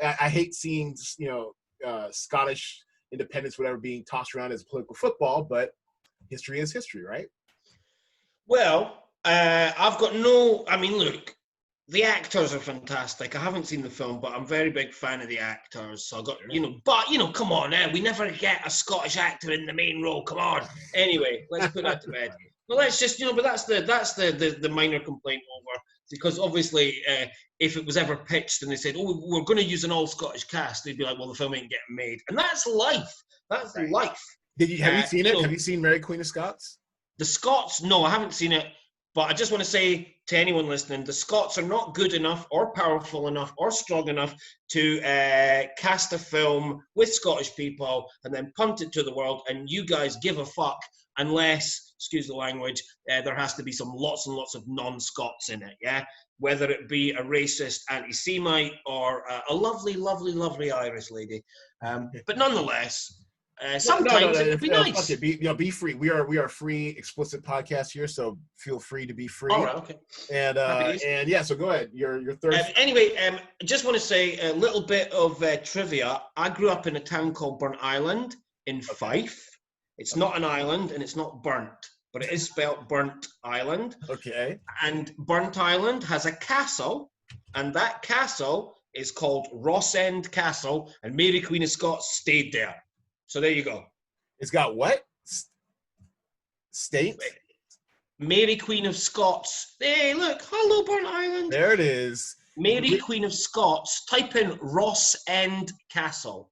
I hate seeing, you know, Scottish independence, whatever, being tossed around as political football, but history is history, right? Well, I mean, look, the actors are fantastic. I haven't seen the film, but I'm a very big fan of the actors. So I got, you know, come on, we never get a Scottish actor in the main role. Come on. Anyway, let's put that to bed. Well, let's just, you know, but that's the minor complaint over, because obviously, if it was ever pitched and they said, oh, we're going to use an all Scottish cast, they'd be like, well, the film ain't getting made, and that's life. That's right. Life. Have you seen it? Have you seen Mary Queen of Scots? The Scots, no, I haven't seen it. But I just want to say to anyone listening, the Scots are not good enough or powerful enough or strong enough to cast a film with Scottish people and then punt it to the world, and you guys give a fuck unless, excuse the language, there has to be lots and lots of non-Scots in it, yeah? Whether it be a racist anti-Semite or a lovely, lovely, lovely Irish lady. But nonetheless... sometimes it would be nice. Okay, be free. We are a free, explicit podcast here, so feel free to be free. All right, okay. And yeah, so go ahead. Your third. Anyway, I just want to say a little bit of trivia. I grew up in a town called Burnt Island in Fife. It's not an island, and it's not burnt, but it is spelled Burnt Island. Okay. And Burnt Island has a castle, and that castle is called Ross End Castle, and Mary Queen of Scots stayed there. So there you go. It's got what? State? Mary Queen of Scots. Hey, look, hello, Burnt Island. There it is. Mary Queen of Scots. Type in Ross End Castle.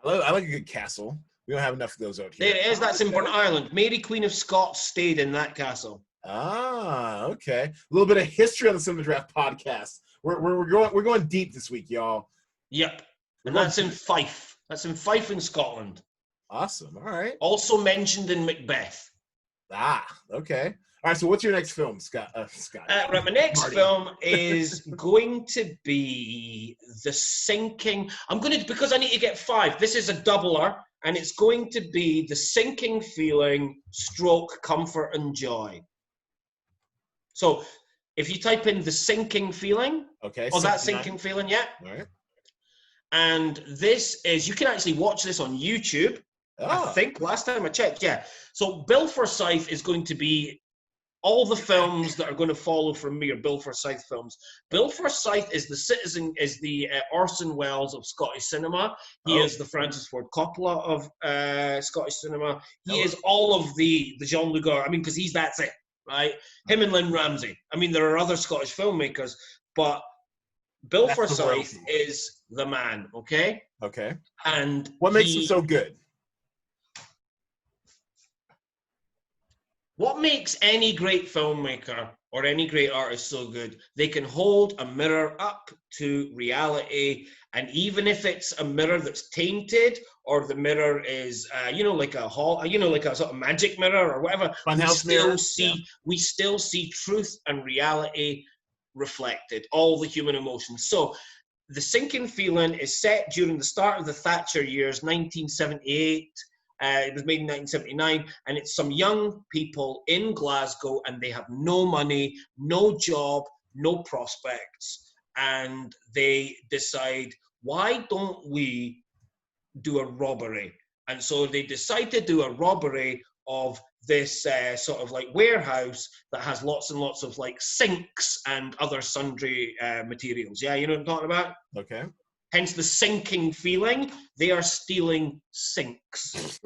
I like a good castle. We don't have enough of those out here. There it is. That's in Burnt Island. Mary Queen of Scots stayed in that castle. Ah, okay. A little bit of history on the Cinema Draft podcast. We're going deep this week, y'all. Yep. And that's in Fife. That's in Fife in Scotland. Awesome. All right. Also mentioned in Macbeth. Ah, okay. All right. So, what's your next film, Scott? Right, my next Marty. film is going to be The Sinking. Because I need to get 5. This is a doubler, and it's going to be The Sinking Feeling / Comfort and Joy. So, if you type in The Sinking Feeling, okay. That Sinking Feeling, yeah. All right. And this is, you can actually watch this on YouTube. I think last time I checked, yeah. So Bill Forsyth is going to be all the films that are going to follow from me are Bill Forsyth films. Bill Forsyth is the Orson Welles of Scottish cinema. He is the Francis Ford Coppola of Scottish cinema. He is all of the Jean-Luc Godard. I mean, because that's it, right? Him and Lynn Ramsay. I mean, there are other Scottish filmmakers, but Bill Forsyth is the man, okay? Okay. And what makes him so good? What makes any great filmmaker or any great artist so good? They can hold a mirror up to reality, and even if it's a mirror that's tainted, or the mirror is, like a like a sort of magic mirror or whatever, we still see truth and reality reflected, all the human emotions. So, The Sinking Feeling is set during the start of the Thatcher years, 1978. It was made in 1979, and it's some young people in Glasgow, and they have no money, no job, no prospects, and they decide, why don't we do a robbery? And so they decide to do a robbery of this sort of like warehouse that has lots and lots of like sinks and other sundry materials. Yeah, you know what I'm talking about? Okay. Hence the sinking feeling. They are stealing sinks.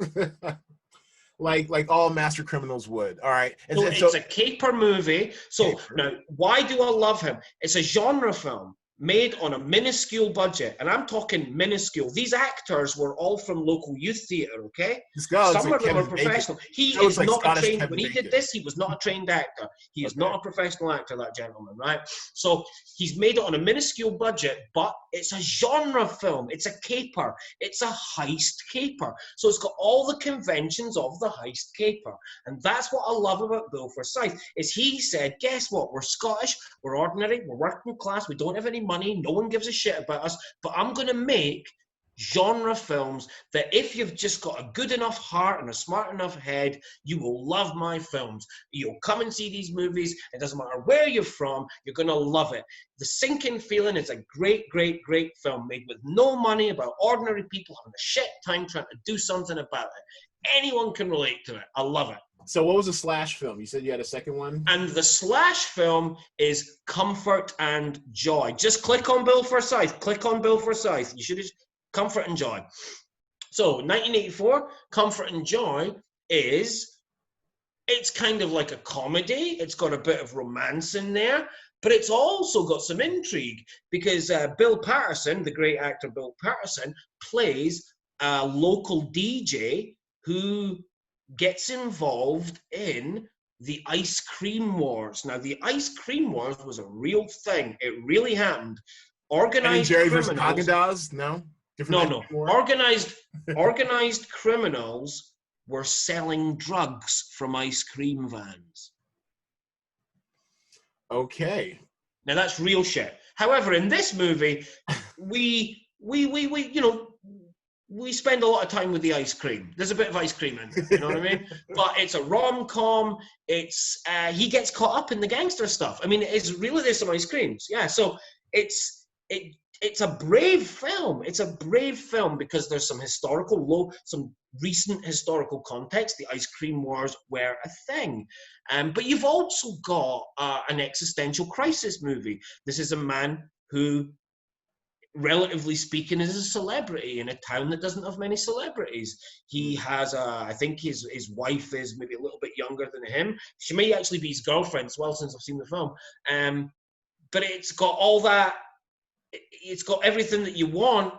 like all master criminals would. All right. It's a caper movie. So now, why do I love him? It's a genre film made on a minuscule budget, and I'm talking minuscule. These actors were all from local youth theatre, okay? Some of them are professional. He is not a trained, when he did this, he was not a trained actor. He is not a professional actor, that gentleman, right? So he's made it on a minuscule budget, but it's a genre film. It's a caper. It's a heist caper. So it's got all the conventions of the heist caper. And that's what I love about Bill Forsyth, is he said, guess what? We're Scottish, we're ordinary, we're working class, we don't have any money, no one gives a shit about us, but I'm going to make genre films that if you've just got a good enough heart and a smart enough head, you will love my films. You'll come and see these movies. It doesn't matter where you're from, you're going to love it. The Sinking Feeling is a great, great, great film made with no money, about ordinary people having a shit time trying to do something about it. Anyone can relate to it. I love it. So what was the slash film? You said you had a second one? And the slash film is Comfort and Joy. Just click on Bill Forsyth. Click on Bill Forsyth. You should just Comfort and Joy. So 1984, Comfort and Joy it's kind of like a comedy. It's got a bit of romance in there, but it's also got some intrigue because Bill Patterson, the great actor Bill Patterson, plays a local DJ who gets involved in the ice cream wars. Now, the ice cream wars was a real thing. It really happened. Organized Jerry criminals. Versus Haagen-Dazs? No? No. Organized criminals were selling drugs from ice cream vans. Okay. Now that's real shit. However, in this movie, we spend a lot of time with the ice cream. There's a bit of ice cream in it, you know what I mean? But it's a rom-com. It's he gets caught up in the gangster stuff. I mean, there's some ice creams. Yeah, so it's a brave film. It's a brave film because there's some recent historical context. The ice cream wars were a thing. But you've also got an existential crisis movie. This is a man who relatively speaking, is a celebrity in a town that doesn't have many celebrities. He has I think his wife is maybe a little bit younger than him. She may actually be his girlfriend as well, since I've seen the film. But it's got all that. It's got everything that you want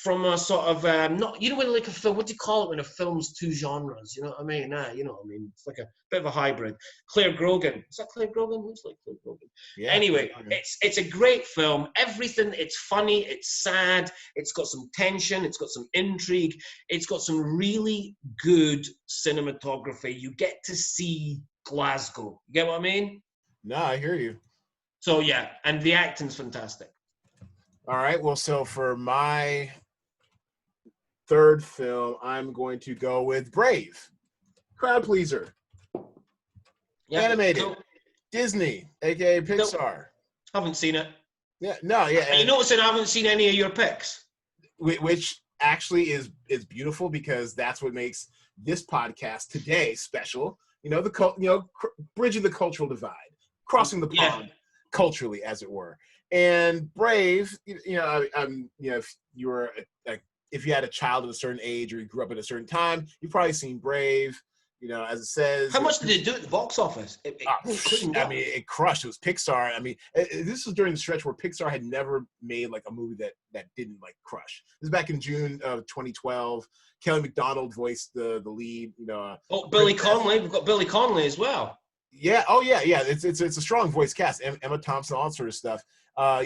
from a sort of not, you know, when like a film, what do you call it when a film's two genres? You know what I mean? You know what I mean? It's like a bit of a hybrid. Claire Grogan, is that Claire Grogan? Looks like Claire Grogan. Yeah. Anyway, it's a great film. Everything. It's funny. It's sad. It's got some tension. It's got some intrigue. It's got some really good cinematography. You get to see Glasgow. You get what I mean? No, I hear you. So yeah, and the acting's fantastic. All right. Well, so for my third film, I'm going to go with Brave. Crowd pleaser. Yeah, animated. Cool. Disney, aka Pixar. Nope. Haven't seen it. Yeah, no, yeah. And you noticing I haven't seen any of your picks? Which actually is beautiful, because that's what makes this podcast today special. You know, bridging the cultural divide, crossing the pond culturally, as it were. And Brave, if you had a child at a certain age or you grew up at a certain time, you've probably seen Brave. You know, as it says. How much did it do at the box office? It crushed. It was Pixar. I mean, this was during the stretch where Pixar had never made like a movie that didn't like crush. This is back in June of 2012. Kelly MacDonald voiced the lead. You know. Billy Connolly. We've got Billy Connolly as well. Yeah. Oh yeah. Yeah. It's a strong voice cast. Emma Thompson, all that sort of stuff.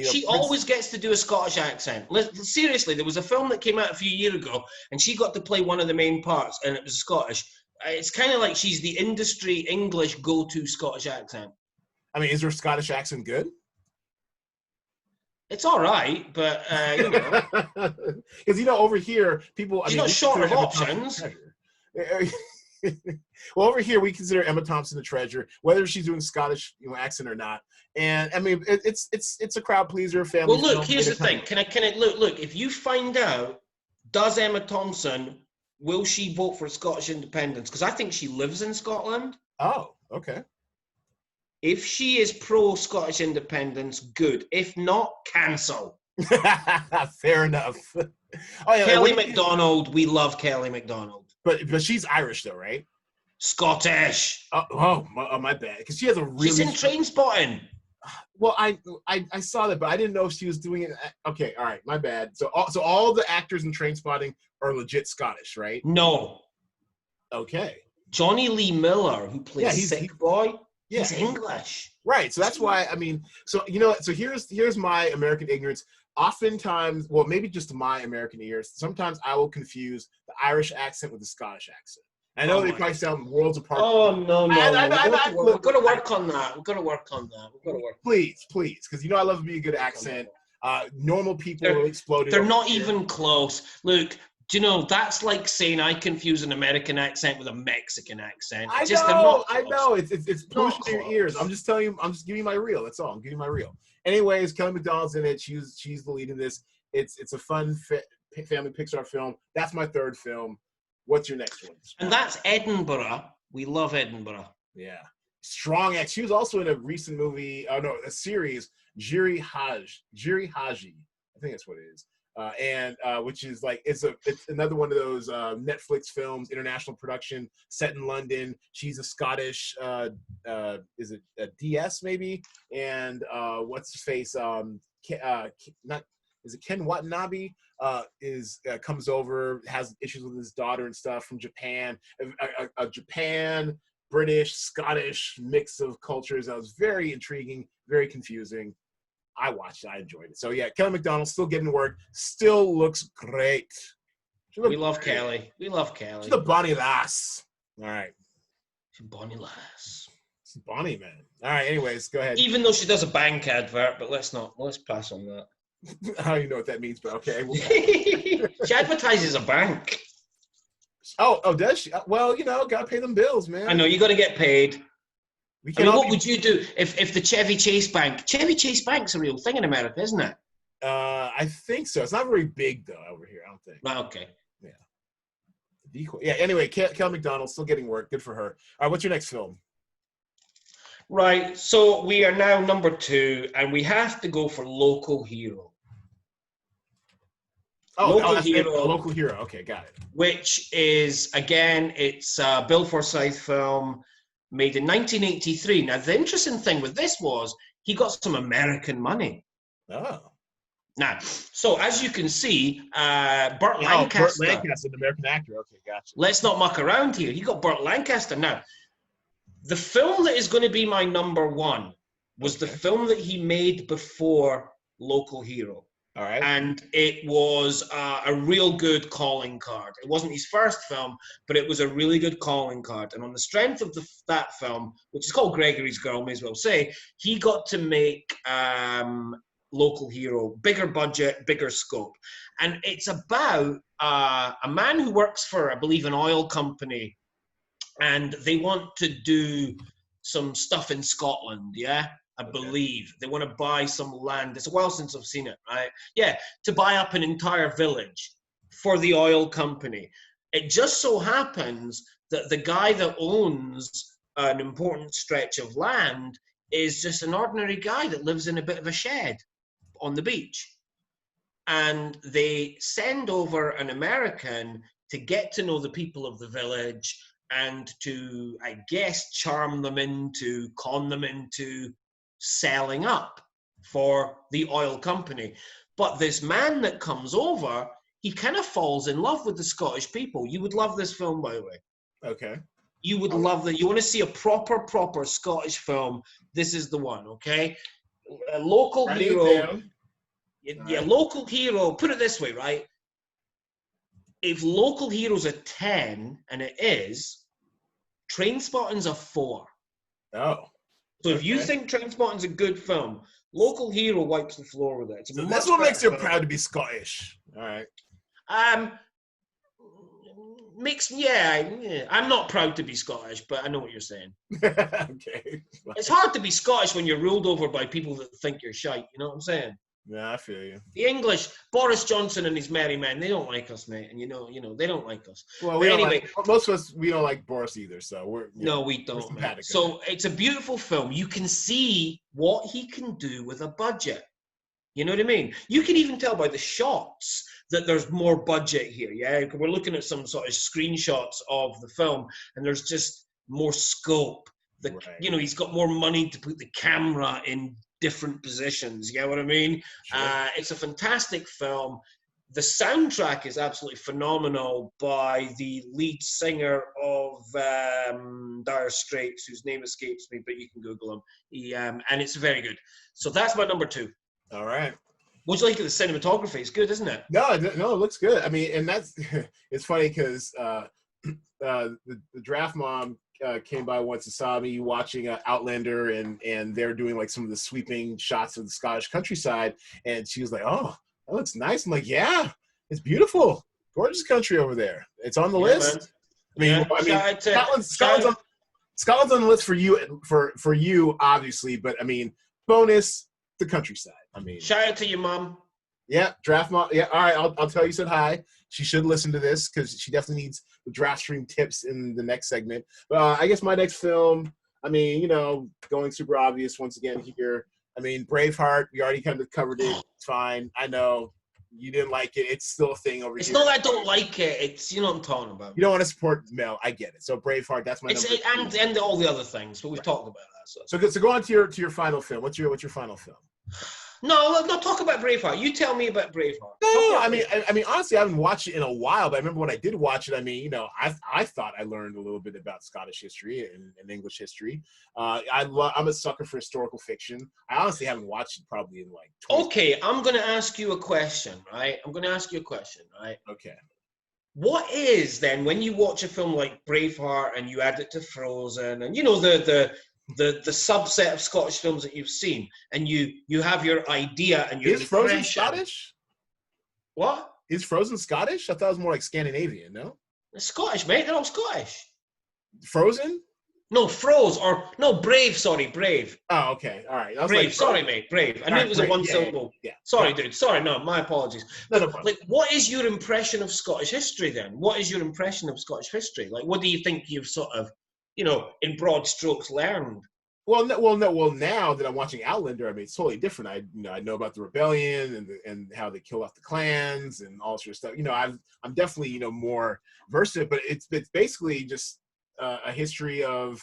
She always gets to do a Scottish accent. Seriously, there was a film that came out a few years ago, and she got to play one of the main parts, and it was Scottish. It's kind of like she's the industry English go-to Scottish accent. I mean, is her Scottish accent good? It's all right, but you know, because over here, people. She's not short of options. Well, over here we consider Emma Thompson the treasure, whether she's doing Scottish accent or not. And I mean, it's a crowd pleaser, family. Well, look, here's the thing. Can I look? If you find out, does Emma Thompson, will she vote for Scottish independence? Because I think she lives in Scotland. Oh, okay. If she is pro-Scottish independence, good. If not, cancel. Fair enough. Oh, yeah, Kelly MacDonald, we love Kelly MacDonald. But she's Irish though, right? Scottish. My bad. Because she has a really. She's in Trainspotting. Well, I saw that, but I didn't know if she was doing it. Okay, all right, my bad. So all the actors in Trainspotting are legit Scottish, right? No. Okay. Johnny Lee Miller, who plays Sick Boy, he's English. Right. So that's why, I mean, so here's my American ignorance. Oftentimes, well, maybe just my American ears, sometimes I will confuse the Irish accent with the Scottish accent. I know they probably sound worlds apart. Oh, no. We're going to work on that. Please, because I love me a good accent. Normal people will explode. They're not even close. Look, do you know, that's like saying I confuse an American accent with a Mexican accent. I know. It's pushing your ears. I'm just telling you, I'm just giving you my reel. That's all. I'm giving you my reel. Anyways, Kelly MacDonald's in it. She's the lead in this. It's a fun family Pixar film. That's my third film. What's your next one? And that's Edinburgh. We love Edinburgh. Yeah. Strong act. She was also in a recent movie, a series, Jiri Haji. I think that's what it is. Which is like, it's another one of those Netflix films, international production, set in London. She's a Scottish, is it a DS maybe? And what's his face? Is it Ken Watanabe? Comes over, has issues with his daughter and stuff from Japan. A Japan, British, Scottish mix of cultures. That was very intriguing, very confusing. I watched it. I enjoyed it. So, yeah, Kelly MacDonald still getting work. Still looks great. We love Kelly. We love Kelly. She's a bonny lass. All right. She's a bonny lass. She's bonny, man. All right, anyways, go ahead. Even though she does a bank advert, but let's pass on that. I don't even know what that means, but okay. She advertises a bank. Oh, does she? Well, got to pay them bills, man. I know, you got to get paid. What would you do if the Chevy Chase Bank's a real thing in America, isn't it? I think so. It's not very big, though, over here, I don't think. Right, okay. Yeah. Decoy. Yeah, anyway, Kelly MacDonald still getting work. Good for her. All right, what's your next film? Right, so we are now number 2, and we have to go for local hero. That's it. Local hero. Okay, got it. Which is, again, it's a Bill Forsyth film made in 1983. Now, the interesting thing with this was he got some American money. Oh. Now, so as you can see, Burt Lancaster. Burt Lancaster, an American actor. Okay, gotcha. Let's not muck around here. He got Burt Lancaster. Now, the film that is going to be my number one was the film that he made before Local Hero. All right. And it was a real good calling card. It wasn't his first film, but it was a really good calling card. And on the strength of that film, which is called Gregory's Girl, may as well say, he got to make Local Hero, bigger budget, bigger scope. And it's about a man who works for, I believe, an oil company, and they want to do some stuff in Scotland, I believe. They want to buy some land. It's a while since I've seen it, right? Yeah, to buy up an entire village for the oil company. It just so happens that the guy that owns an important stretch of land is just an ordinary guy that lives in a bit of a shed on the beach. And they send over an American to get to know the people of the village and to, I guess, con them into selling up for the oil company. But this man that comes over, he kind of falls in love with the Scottish people. You would love this film, by the way. Okay. You would love that. You want to see a proper Scottish film, this is the one, okay? A Local Hero. Yeah, Local Hero, put it this way, right? If Local Hero's a 10, and it is, Trainspotting's a 4. Oh. So if you think Trainspotting's a good film, Local Hero wipes the floor with it. So that's what makes you proud to be Scottish. All right. I'm not proud to be Scottish, but I know what you're saying. Okay. It's hard to be Scottish when you're ruled over by people that think you're shite. You know what I'm saying? Yeah, I feel you. The English, Boris Johnson and his merry men, they don't like us, mate. And you know, they don't like us. Well, most of us, we don't like Boris either. So we don't. Man. So it's a beautiful film. You can see what he can do with a budget. You know what I mean? You can even tell by the shots that there's more budget here. Yeah, we're looking at some sort of screenshots of the film, and there's just more scope. He's got more money to put the camera in different positions. You know what I mean? Sure. It's a fantastic film. The soundtrack is absolutely phenomenal by the lead singer of Dire Straits, whose name escapes me, but you can Google him. And it's very good. So that's my number 2. All right. What do you think of the cinematography? It's good, isn't it? No, it looks good. I mean, and that's it's funny because the draft mom came by once and saw me watching Outlander, and they're doing like some of the sweeping shots of the Scottish countryside, and she was like, "Oh, that looks nice." I'm like, "Yeah, it's beautiful, gorgeous country over there. It's on the list." Man. Scotland's on the list for you, obviously, but I mean, bonus the countryside. I mean, shout out to your mom. Yeah, draft mom. Yeah, all right. I'll tell you said hi. She should listen to this because she definitely needs the DraftStream tips in the next segment. But I guess my next film, I mean, going super obvious once again here. I mean, Braveheart, we already kind of covered it. It's fine. I know you didn't like it. It's still a thing over here. It's not that I don't like it. It's, what I'm talking about. You don't want to support Mel. I get it. So Braveheart, that's my number 2. And all the other things, but we've talked about that. So go on to your final film. What's your final film? No, talk about Braveheart. You tell me about Braveheart. No, I mean, honestly, I haven't watched it in a while, but I remember when I did watch it, I mean, I thought I learned a little bit about Scottish history and English history. I'm a sucker for historical fiction. I honestly haven't watched it probably in like 20 Okay, I'm going to ask you a question, right? Okay. What is, then, when you watch a film like Braveheart and you add it to Frozen and, the subset of Scottish films that you've seen, and you have your idea and your Is Frozen Scottish? What? Is Frozen Scottish? I thought it was more like Scandinavian, no? It's Scottish, mate. They're all Scottish. Frozen? No, Brave, sorry, Brave. Oh, okay. All right. Brave, sorry, mate, Brave. I knew it was a one syllable. Yeah. Sorry, dude. Sorry, no, my apologies. No problem. Like, what is your impression of Scottish history, then? What is your impression of Scottish history? Like, what do you think you've sort of, in broad strokes learned? Well, now that I'm watching Outlander, I mean, it's totally different. I know about the rebellion and how they kill off the clans and all sorts of stuff. I'm definitely, more versed in it, but it's basically just a history of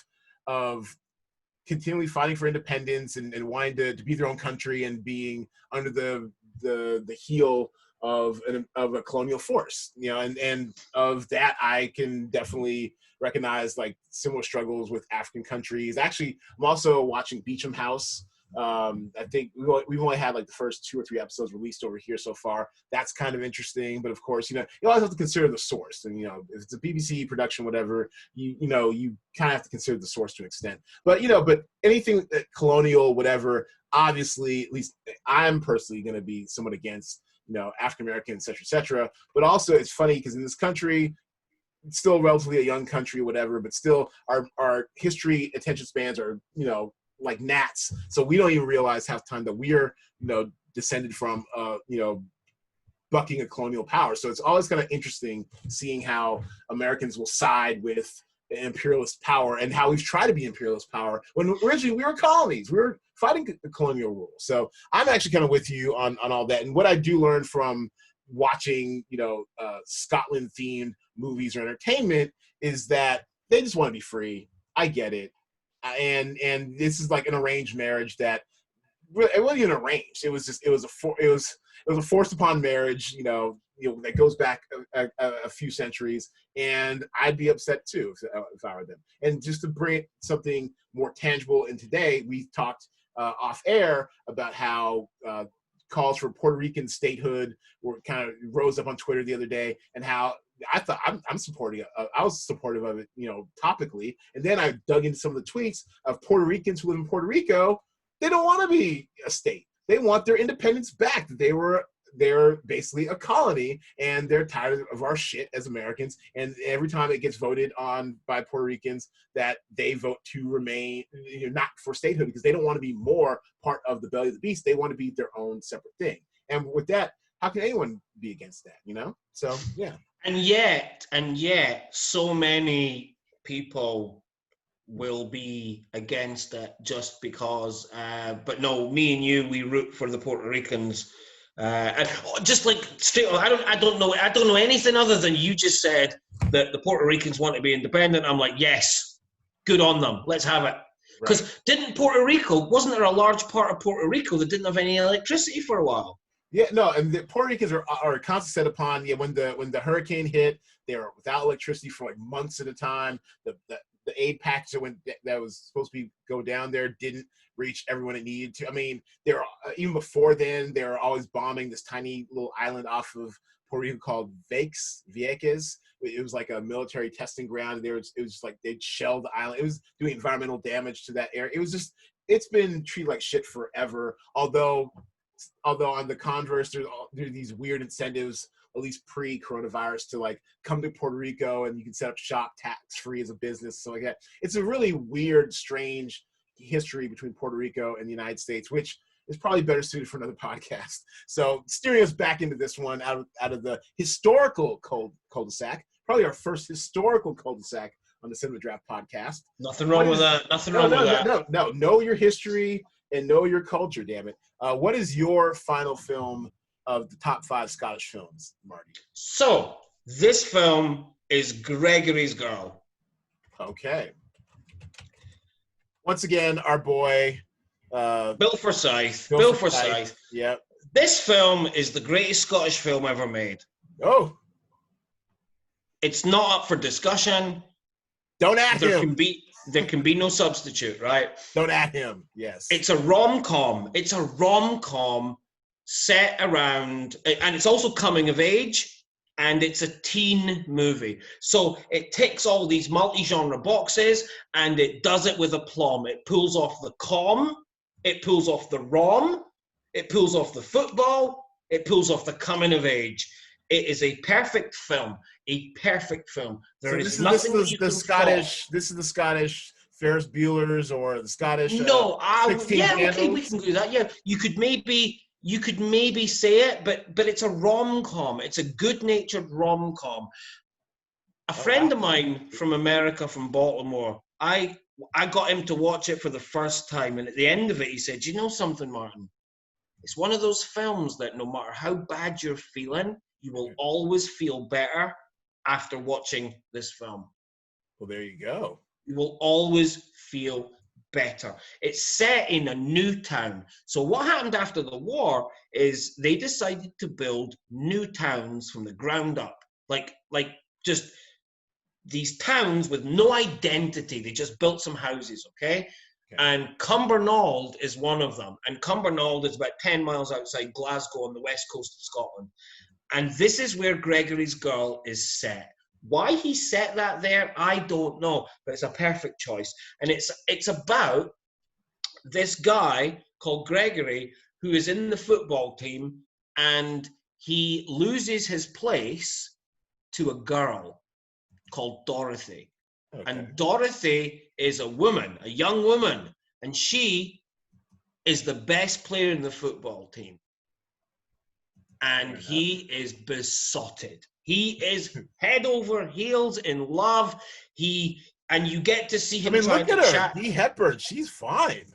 continually fighting for independence and wanting to be their own country and being under the heel of a colonial force, and of that I can definitely recognize like similar struggles with African countries. Actually, I'm also watching Beecham House. I think we've only had like the first 2 or 3 episodes released over here so far. That's kind of interesting, but of course, you always have to consider the source. And if it's a BBC production, whatever, you kind of have to consider the source to an extent. But but anything colonial, whatever, obviously, at least I'm personally going to be somewhat against. African American, et cetera. But also, it's funny because in this country, it's still relatively a young country, whatever, but still our history attention spans are, like gnats. So we don't even realize half the time that we're, descended from, bucking a colonial power. So it's always kind of interesting seeing how Americans will side with imperialist power and how we've tried to be imperialist power when originally we were colonies. We were fighting the colonial rule. So I'm actually kind of with you on all that. And what I do learn from watching, Scotland themed movies or entertainment is that they just want to be free. I get it. And this is like an arranged marriage that it wasn't even arranged. It was a forced upon marriage, that goes back a few centuries, and I'd be upset too if I were them. And just to bring something more tangible in today, we talked off air about how calls for Puerto Rican statehood were kind of rose up on Twitter the other day, and how I thought I'm supporting it. I was supportive of it, topically. And then I dug into some of the tweets of Puerto Ricans who live in Puerto Rico. They don't want to be a state. They want their independence back. They're basically a colony, and they're tired of our shit as Americans. And every time it gets voted on by Puerto Ricans, that they vote to remain, not for statehood, because they don't want to be more part of the belly of the beast. They want to be their own separate thing. And with that, how can anyone be against that? So yeah. And yet, so many people will be against it just because. But no, me and you, we root for the Puerto Ricans. And just like straight on, I don't know anything other than you just said that the Puerto Ricans want to be independent. I'm like, yes, good on them. Let's have it. Because wasn't there a large part of Puerto Rico that didn't have any electricity for a while? Yeah, no, and the Puerto Ricans are constantly set upon. Yeah, when the hurricane hit, they were without electricity for like months at a time. The aid package that was supposed to go down there didn't reach everyone it needed to. I mean, they were even before then, they were always bombing this tiny little island off of Puerto Rico called Vieques. It was like a military testing ground. It was just like they'd shell the island. It was doing environmental damage to that area. It's been treated like shit forever. Although on the converse, there are these weird incentives, at least pre-coronavirus, to like come to Puerto Rico and you can set up shop tax-free as a business, so like that. It's a really weird, strange history between Puerto Rico and the United States, which is probably better suited for another podcast. So steering us back into this one out of the historical cul-de-sac, probably our first historical cul-de-sac on the Cinema Draft podcast. Nothing wrong with that. No. Know your history and know your culture, damn it. What is your final film of the top 5 Scottish films, Marty? So, this film is Gregory's Girl. Okay. Once again, our boy... Bill Forsyth. Bill Forsyth. Yep. This film is the greatest Scottish film ever made. Oh. It's not up for discussion. Don't at him. There can be no substitute, right? Don't at him, yes. It's a rom-com. It's a rom-com set around, and it's also coming of age, and it's a teen movie. So it ticks all these multi-genre boxes, and it does it with aplomb. It pulls off the com, it pulls off the rom, it pulls off the football, it pulls off the coming of age. It is a perfect film. A perfect film. This is the Scottish Ferris Bueller's or the Scottish. No, okay, we can do that. Yeah, you could maybe say it, but it's a rom-com. It's a good-natured rom-com. A friend of mine from America, from Baltimore, I got him to watch it for the first time, and at the end of it, he said, "You know something, Martin? It's one of those films that no matter how bad you're feeling, you will always feel better after watching this film." Well, there you go. You will always feel better. It's set in a new town. So what happened after the war is they decided to build new towns from the ground up. Like just these towns with no identity. They just built some houses, okay? And Cumbernauld is one of them. And Cumbernauld is about 10 miles outside Glasgow on the west coast of Scotland. And this is where Gregory's Girl is set. Why he set that there, I don't know, but it's a perfect choice. And it's about this guy called Gregory who is in the football team, and he loses his place to a girl called Dorothy. Okay. And Dorothy is a woman, a young woman, and she is the best player in the football team. And he is besotted. He is head over heels in love. And you get to see him. I mean, look at her. Dee Hepburn, she's fine.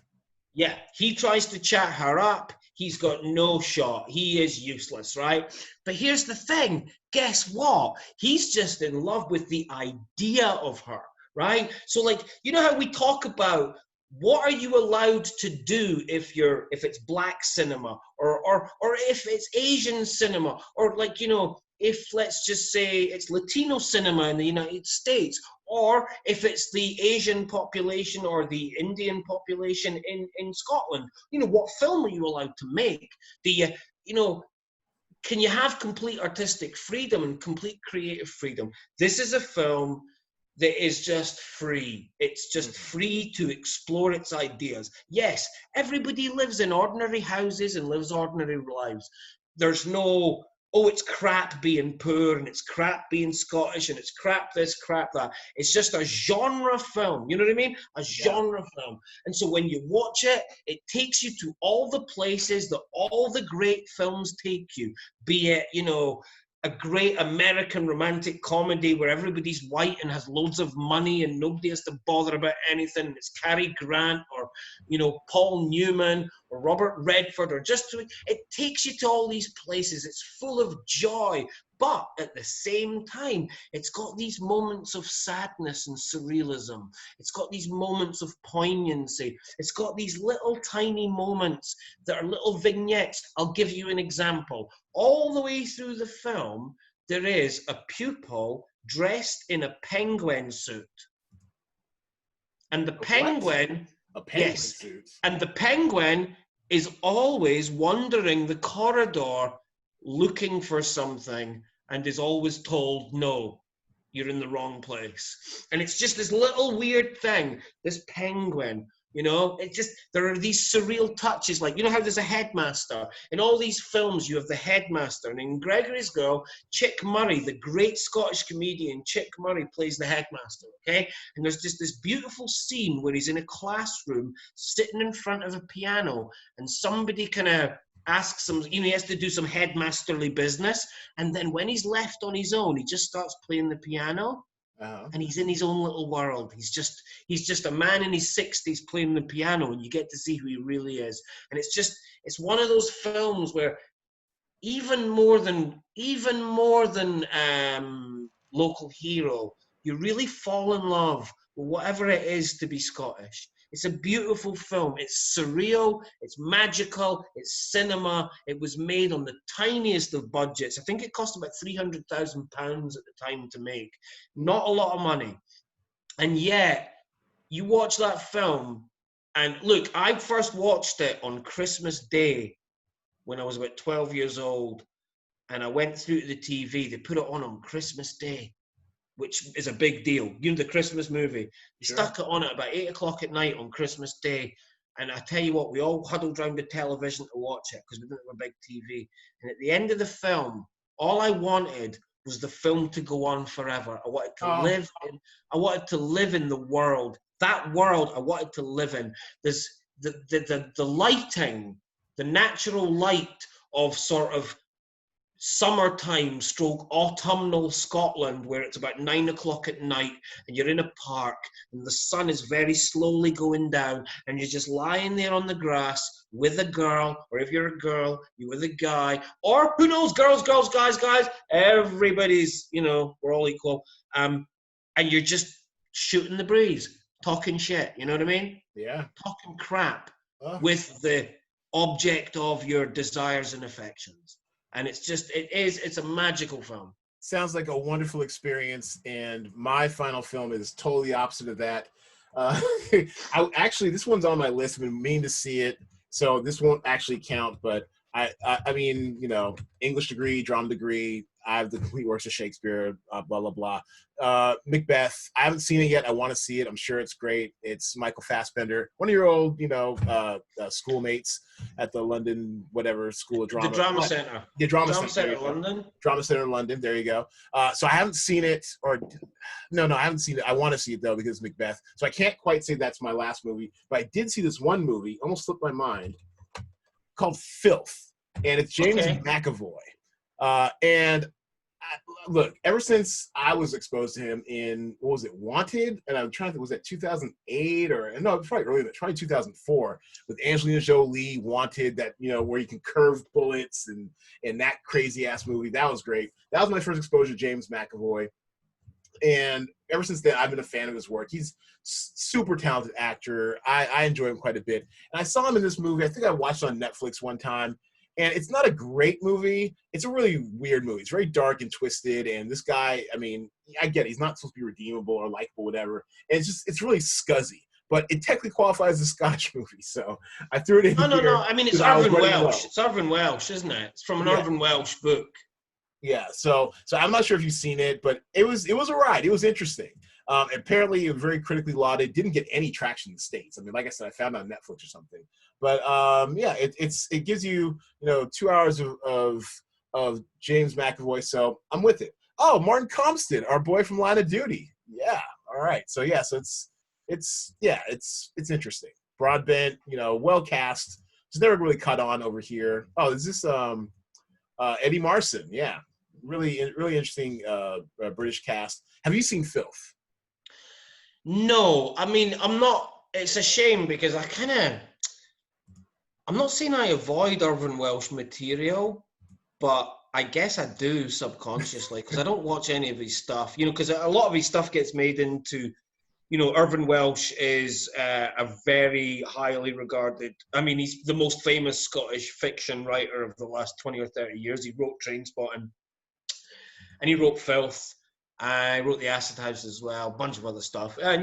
Yeah, he tries to chat her up. He's got no shot. He is useless, right? But here's the thing. Guess what? He's just in love with the idea of her, right? So, like, you know how we talk about what are you allowed to do if it's black cinema or if it's Asian cinema, or, like, you know, if, let's just say, it's Latino cinema in the United States, or if it's the Asian population or the Indian population in Scotland. You know, what film are you allowed to make? Do you, you know, can you have complete artistic freedom and complete creative freedom? This is a film that is just free. It's just free to explore its ideas. Yes, everybody lives in ordinary houses and lives ordinary lives. There's no, oh, it's crap being poor, and it's crap being Scottish, and it's crap this, crap that. It's just a genre film. You know what I mean? A genre film. And so when you watch it, it takes you to all the places that all the great films take you, be it, you know, a great American romantic comedy where everybody's white and has loads of money and nobody has to bother about anything. It's Cary Grant or, you know, Paul Newman or Robert Redford, or just, it takes you to all these places. It's full of joy, but at the same time, it's got these moments of sadness and surrealism. It's got these moments of poignancy. It's got these little tiny moments that are little vignettes. I'll give you an example. All the way through the film, there is a pupil dressed in a penguin suit. And the penguin, a penguin suit. And the penguin is always wandering the corridor looking for something, and is always told, no, you're in the wrong place. And it's just this little weird thing, this penguin, you know, it's just, there are these surreal touches, like, you know how there's a headmaster? In all these films, you have the headmaster. And in Gregory's Girl, Chick Murray, the great Scottish comedian, Chick Murray plays the headmaster, okay? And there's just this beautiful scene where he's in a classroom, sitting in front of a piano, and somebody kind of asks him, you know, he has to do some headmasterly business. And then when he's left on his own, he just starts playing the piano. And he's in his own little world. He's just a man in his 60s playing the piano, and you get to see who he really is. And it's one of those films where even more than Local Hero, you really fall in love with whatever it is to be Scottish. It's a beautiful film. It's surreal. It's magical. It's cinema. It was made on the tiniest of budgets. I think it cost about £300,000 at the time to make. Not a lot of money. And yet, you watch that film, and look, I first watched it on Christmas Day when I was about 12 years old, and I went through to the TV. They put it on Christmas Day, which is a big deal. You know, the Christmas movie. They stuck it on at about 8 o'clock at night on Christmas Day. And I tell you what, we all huddled around the television to watch it because we didn't have a big TV. And at the end of the film, all I wanted was the film to go on forever. I wanted to live in the world. That world I wanted to live in. There's the lighting, the natural light of sort of summertime stroke autumnal Scotland, where it's about 9 o'clock at night and you're in a park and the sun is very slowly going down and you're just lying there on the grass with a girl, or if you're a girl, you're with a guy, or who knows, girls, guys, everybody's, we're all equal. And you're just shooting the breeze, talking shit, you know what I mean? Yeah. Talking crap with the object of your desires and affections. And it's a magical film. Sounds like a wonderful experience. And my final film is totally opposite of that. This one's on my list. I've been meaning to see it. So this won't actually count, but I mean, English degree, drama degree. I have the complete works of Shakespeare, blah, blah, blah. Macbeth. I haven't seen it yet. I want to see it. I'm sure it's great. It's Michael Fassbender, one of your old, schoolmates at the London, whatever, School of Drama. The Drama Centre. The Drama Centre London. Drama Centre in London. There you go. So I haven't seen it, no, I haven't seen it. I want to see it, though, because it's Macbeth. So I can't quite say that's my last movie. But I did see this one movie, almost slipped my mind, called Filth. And it's James McAvoy. Look, ever since I was exposed to him in, Wanted? And I'm trying to think, was that 2008 no, probably earlier than that, probably 2004 with Angelina Jolie, Wanted, that, where you can curve bullets and that crazy ass movie. That was great. That was my first exposure to James McAvoy. And ever since then, I've been a fan of his work. He's super talented actor. I enjoy him quite a bit. And I saw him in this movie. I think I watched it on Netflix one time. And it's not a great movie. It's a really weird movie. It's very dark and twisted. And this guy, I mean, I get it. He's not supposed to be redeemable or likable, whatever. And it's really scuzzy. But it technically qualifies as a Scottish movie. So I threw it in. No. I mean, it's Irvin Welsh. It's Irvin Welsh, isn't it? It's from an Irvin Welsh book. Yeah. So I'm not sure if you've seen it, but it was a ride. It was interesting. Apparently, it was very critically lauded. Didn't get any traction in the States. I mean, like I said, I found it on Netflix or something. But it gives you 2 hours of James McAvoy. So I'm with it. Oh, Martin Compston, our boy from Line of Duty. Yeah. All right. So yeah. So it's interesting. Broadbent. Well cast. Just never really caught on over here. Oh, is this Eddie Marsan? Yeah. Really interesting British cast. Have you seen Filth? No, I mean, I'm not. It's a shame because I'm not saying I avoid Irvin Welsh material, but I guess I do subconsciously because I don't watch any of his stuff, because a lot of his stuff gets made into, Irvin Welsh is a very highly regarded, I mean, he's the most famous Scottish fiction writer of the last 20 or 30 years. He wrote Trainspotting and he wrote Filth. I wrote The Acid House as well, a bunch of other stuff. And,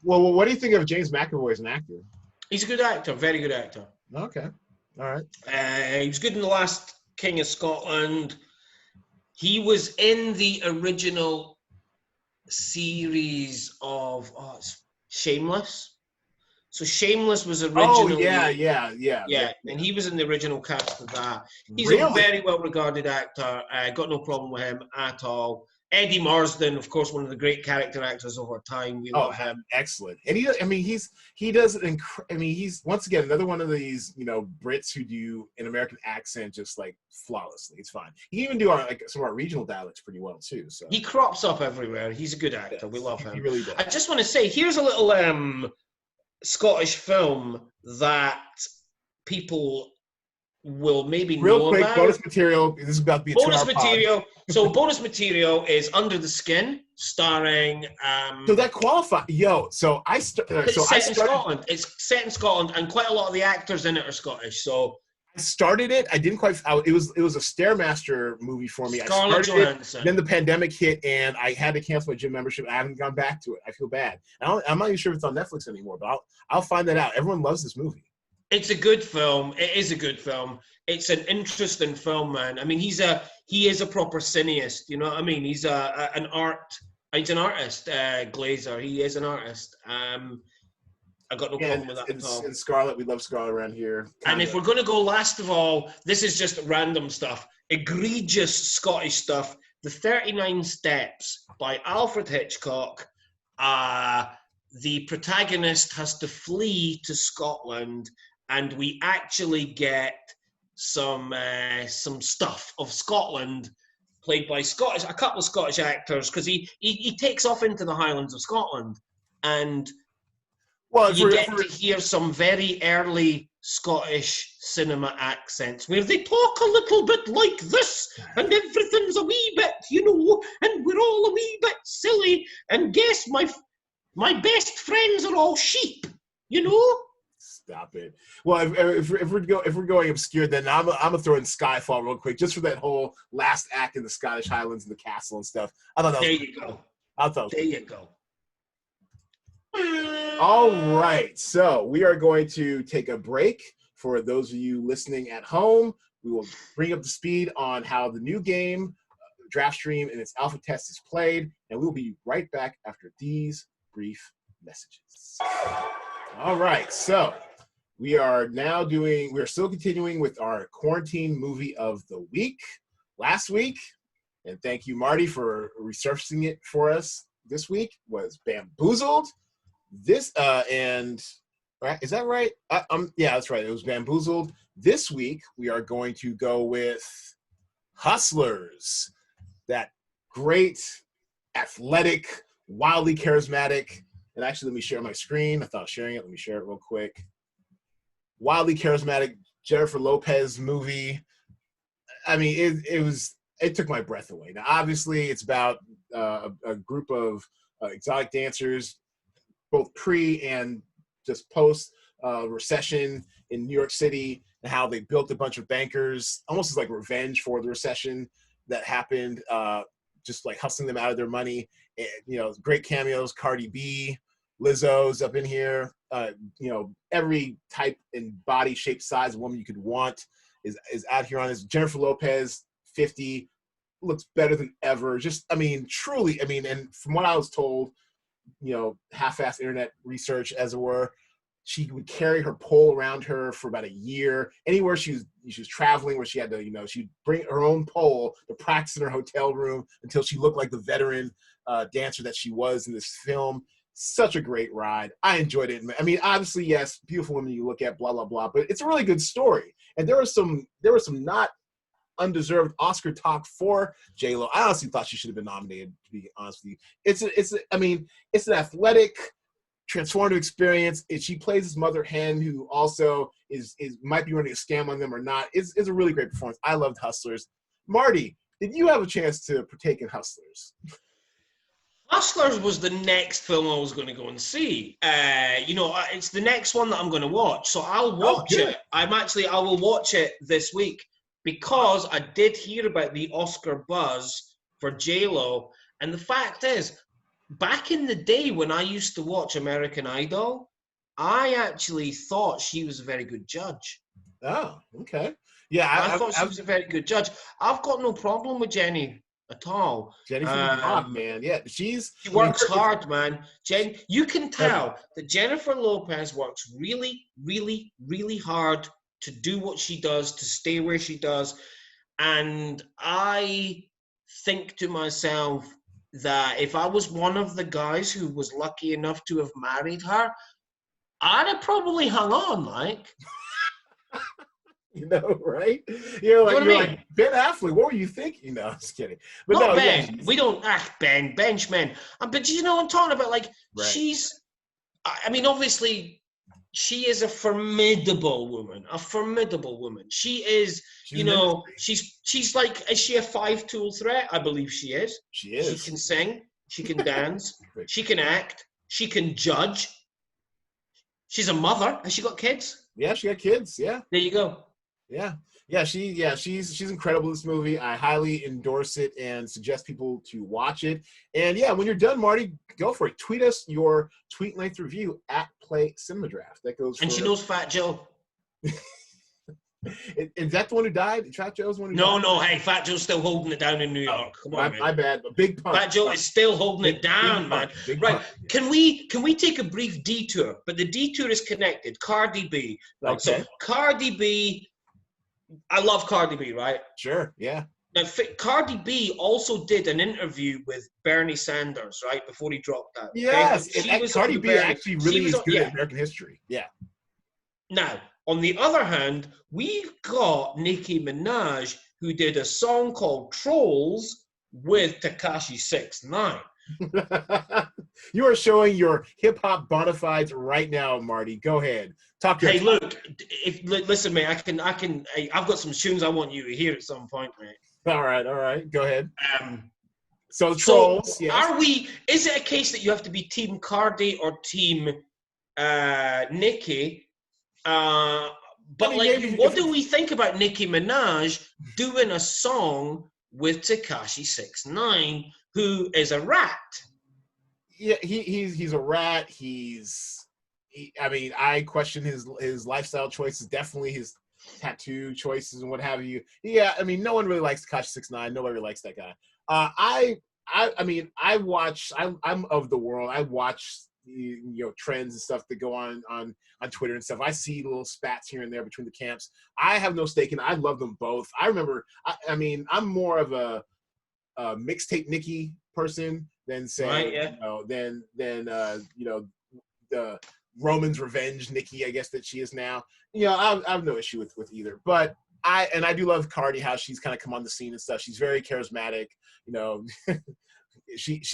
Well, what do you think of James McAvoy as an actor? He's a good actor, very good actor. Okay. All right. He was good in the last King of Scotland. He was in the original series of Shameless. So Shameless was originally... Oh, yeah. And he was in the original cast of that. He's Really? a very well-regarded actor. Got no problem with him at all. Eddie Marsden, of course, one of the great character actors of our time. We love him. Excellent. And he's once again another one of these, Brits who do an American accent just like flawlessly. It's fine. He can even do some of our regional dialects pretty well too. So he crops up everywhere. He's a good actor. Yes, we love him. He really does. I just want to say, here's a little Scottish film that people will maybe real know quick about. bonus material. This is about to be a bonus material. So bonus material is Under the Skin, starring. So that qualifies. So I it's set in Scotland. It's set in Scotland, and quite a lot of the actors in it are Scottish. So I started it. I didn't quite. It was a Stairmaster movie for me. Scarlett Johansson. Then the pandemic hit, and I had to cancel my gym membership. I haven't gone back to it. I feel bad. I'm not even sure if it's on Netflix anymore, but I'll find that out. Everyone loves this movie. It's a good film. It is a good film. It's an interesting film, man. I mean, he is a proper cineast. You know what I mean? He's an artist, Glazer. He is an artist. I got no problem with that at all. And Scarlett, we love Scarlett around here. And if we're going to go last of all, this is just random stuff. Egregious Scottish stuff. The 39 Steps by Alfred Hitchcock. The protagonist has to flee to Scotland, and we actually get some stuff of Scotland, played by a couple of Scottish actors, because he takes off into the Highlands of Scotland, and you get to hear some very early Scottish cinema accents where they talk a little bit like this, and everything's a wee bit, and we're all a wee bit silly, and guess my best friends are all sheep, Stop it. Well, if we're going obscure, then I'm gonna throw in Skyfall real quick, just for that whole last act in the Scottish Highlands and the castle and stuff. I thought that was there you go. There you go. All right, so we are going to take a break. For those of you listening at home, we will bring up the speed on how the new game, DraftStream, and its alpha test is played, and we will be right back after these brief messages. All right, so we are still continuing with our quarantine movie of the week. Last week, and thank you, Marty, for resurfacing it for us this week, was Bamboozled. Is that right? Yeah, that's right. It was Bamboozled. This week, we are going to go with Hustlers, that great, athletic, wildly charismatic, and actually, let me share my screen. I thought of sharing it. Let me share it real quick. Wildly charismatic Jennifer Lopez movie. I mean, it took my breath away. Now, obviously, it's about a group of exotic dancers, both pre and just post recession in New York City, and how they built a bunch of bankers, almost as like revenge for the recession that happened, just like hustling them out of their money. And, great cameos, Cardi B, Lizzo's up in here. Every type and body, shape, size of woman you could want is out here on this. Jennifer Lopez, 50, looks better than ever. Truly, and from what I was told, half-assed internet research, as it were, she would carry her pole around her for about a year. Anywhere she was traveling, where she had to, she'd bring her own pole to practice in her hotel room until she looked like the veteran dancer that she was in this film. Such a great ride. I enjoyed it. I mean, obviously, yes, beautiful women you look at, blah, blah, blah, but it's a really good story. And there was some not undeserved Oscar talk for J-Lo. I honestly thought she should have been nominated, to be honest with you. It's an athletic, transformative experience. She plays this mother hen who also is might be running a scam on them or not. It's a really great performance. I loved Hustlers. Marty, did you have a chance to partake in Hustlers? Hustlers was the next film I was going to go and see. It's the next one that I'm going to watch, so I'll watch it. I will watch it this week, because I did hear about the Oscar buzz for J-Lo, and the fact is, back in the day when I used to watch American Idol, I actually thought she was a very good judge. Oh, okay. Yeah, I thought she was a very good judge. I've got no problem with Jenny at all. Jenny's man. Yeah, she works hard, man. You can tell that Jennifer Lopez works really, really, really hard to do what she does, to stay where she does. And I think to myself that if I was one of the guys who was lucky enough to have married her, I'd have probably hung on, like. Right? You're like, Ben Affleck, what were you thinking? No, I'm just kidding. But not Ben. We don't act Ben, Benchman. But you know what I'm talking about? Like, right. Obviously, she is a formidable woman. She is, she's like, is she a 5-tool threat? I believe she is. She is. She can sing. She can dance. She can act. She can judge. She's a mother. Has she got kids? Yeah, she got kids. Yeah. There you go. Yeah. She's incredible in this movie. I highly endorse it and suggest people to watch it. And yeah, when you're done, Marty, go for it. Tweet us your tweet length review at Play Cinema Draft. That goes. And she knows Fat Joe. Is that the one who died? Fat Joe's the one who died? No. Hey, Fat Joe's still holding it down in New York. Come on, my bad. A big punk. Fat Joe is still holding it down, man. Right? Can we take a brief detour? But the detour is connected. Cardi B. Right? Okay. So Cardi B. I love Cardi B, right? Sure. Yeah. Now, Cardi B also did an interview with Bernie Sanders, right, before he dropped that. Yes, Cardi B actually really is good at American history. Yeah. Now, On the other hand, we've got Nicki Minaj, who did a song called Trolls with Tekashi 6ix9ine. You are showing your hip hop bona fides right now, Marty. Go ahead. Talk your Hey, look, listen, mate. I've got some tunes I want you to hear at some point, mate. All right. Go ahead. So Trolls, yes. Is it a case that you have to be Team Cardi or Team Nicki? But what do we think about Nicki Minaj doing a song with Tekashi 6ix9ine, who is a rat? Yeah, he's a rat. I mean, I question his lifestyle choices, definitely his tattoo choices and what have you. Yeah, I mean, no one really likes Tekashi 6ix9ine. Nobody really likes that guy. I mean, I'm of the world. I watch trends and stuff that go on Twitter and stuff. I see little spats here and there between the camps. I have no stake in it. I love them both. I remember. I mean, I'm more of a mixtape Nicki person than say right, yeah. The Roman's Revenge Nicki, I guess that she is now. I have no issue with either. But I do love Cardi, how she's kind of come on the scene and stuff. She's very charismatic. She's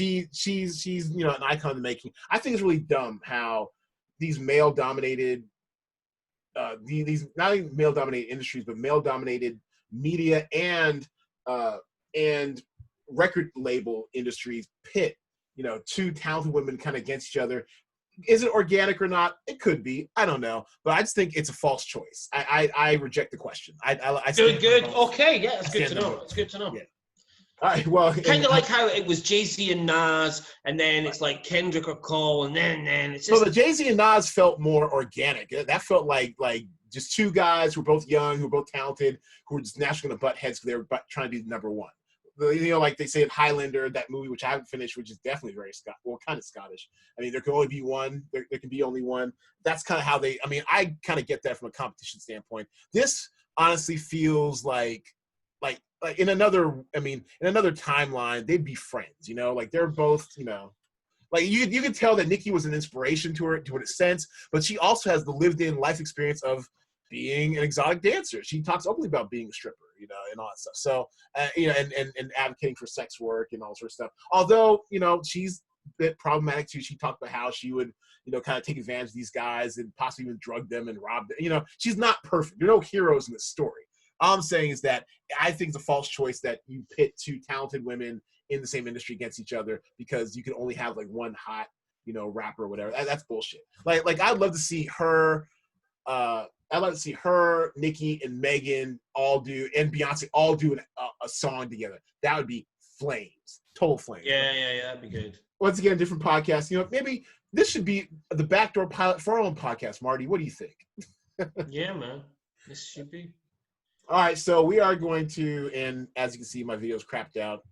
an icon in the making. I think it's really dumb how these male dominated these not even male dominated industries, but male dominated media and record label industries pit two talented women kind of against each other. Is it organic or not? It could be. I don't know, but I just think it's a false choice. I reject the question. Good. Okay, yeah, that's good to know. It's good to know. Yeah. All right, well, kind of like how it was Jay-Z and Nas, and then it's like Kendrick or Cole, and then it's just. So the Jay-Z and Nas felt more organic. That felt like just two guys who were both young, who were both talented, who were just naturally going to butt heads because they were trying to be number one. Like they say in Highlander, that movie, which I haven't finished, which is definitely very kind of Scottish. I mean, there can only be one. There can be only one. That's kind of how they. I mean, I kind of get that from a competition standpoint. This honestly feels like in another timeline, they'd be friends. Like they're both. Like you can tell that Nicki was an inspiration to her, to a sense, but she also has the lived-in life experience of being an exotic dancer. She talks openly about being a stripper, and all that stuff. So, and advocating for sex work and all sorts of stuff. Although, she's a bit problematic too. She talked about how she would, kind of take advantage of these guys and possibly even drug them and rob them. She's not perfect. There are no heroes in this story. All I'm saying is that I think it's a false choice that you pit two talented women in the same industry against each other because you can only have like one hot, rapper or whatever. That's bullshit. Like I'd love to see her. I'd like to see her, Nicki, and Megan and Beyonce all do a song together. That would be flames, total flames. Yeah, that'd be good. Once again, different podcast. Maybe this should be the backdoor pilot for our own podcast. Marty, what do you think? Yeah, man, this should be. All right, so we are going to, and as you can see, my video's crapped out.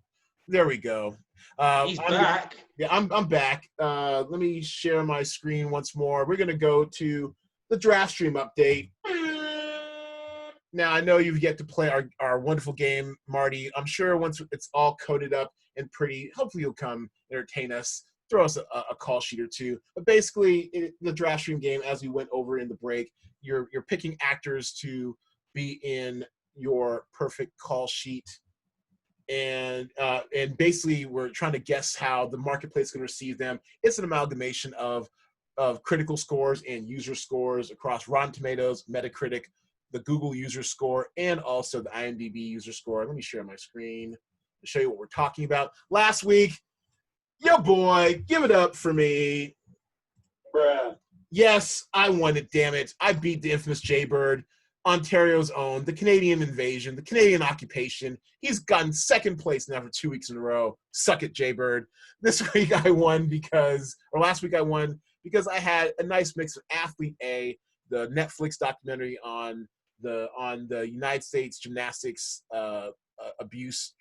There we go. He's back. I'm back. Let me share my screen once more. We're going to go to the DraftStream update. Now, I know you've yet to play our wonderful game, Marty. I'm sure once it's all coded up and pretty, hopefully you'll come entertain us, throw us a call sheet or two. But basically, the DraftStream game, as we went over in the break, you're picking actors to be in your perfect call sheet. And basically, we're trying to guess how the marketplace is going to receive them. It's an amalgamation of critical scores and user scores across Rotten Tomatoes, Metacritic, the Google user score, and also the IMDb user score. Let me share my screen to show you what we're talking about. Last week, yo boy, give it up for me. Bruh. Yes, I won it, damn it. I beat the infamous Jaybird, Ontario's own, the Canadian invasion, the Canadian occupation. He's gotten second place now for 2 weeks in a row. Suck it, Jaybird. This week I won last week I won because I had a nice mix of Athlete A, the Netflix documentary on the United States gymnastics abuse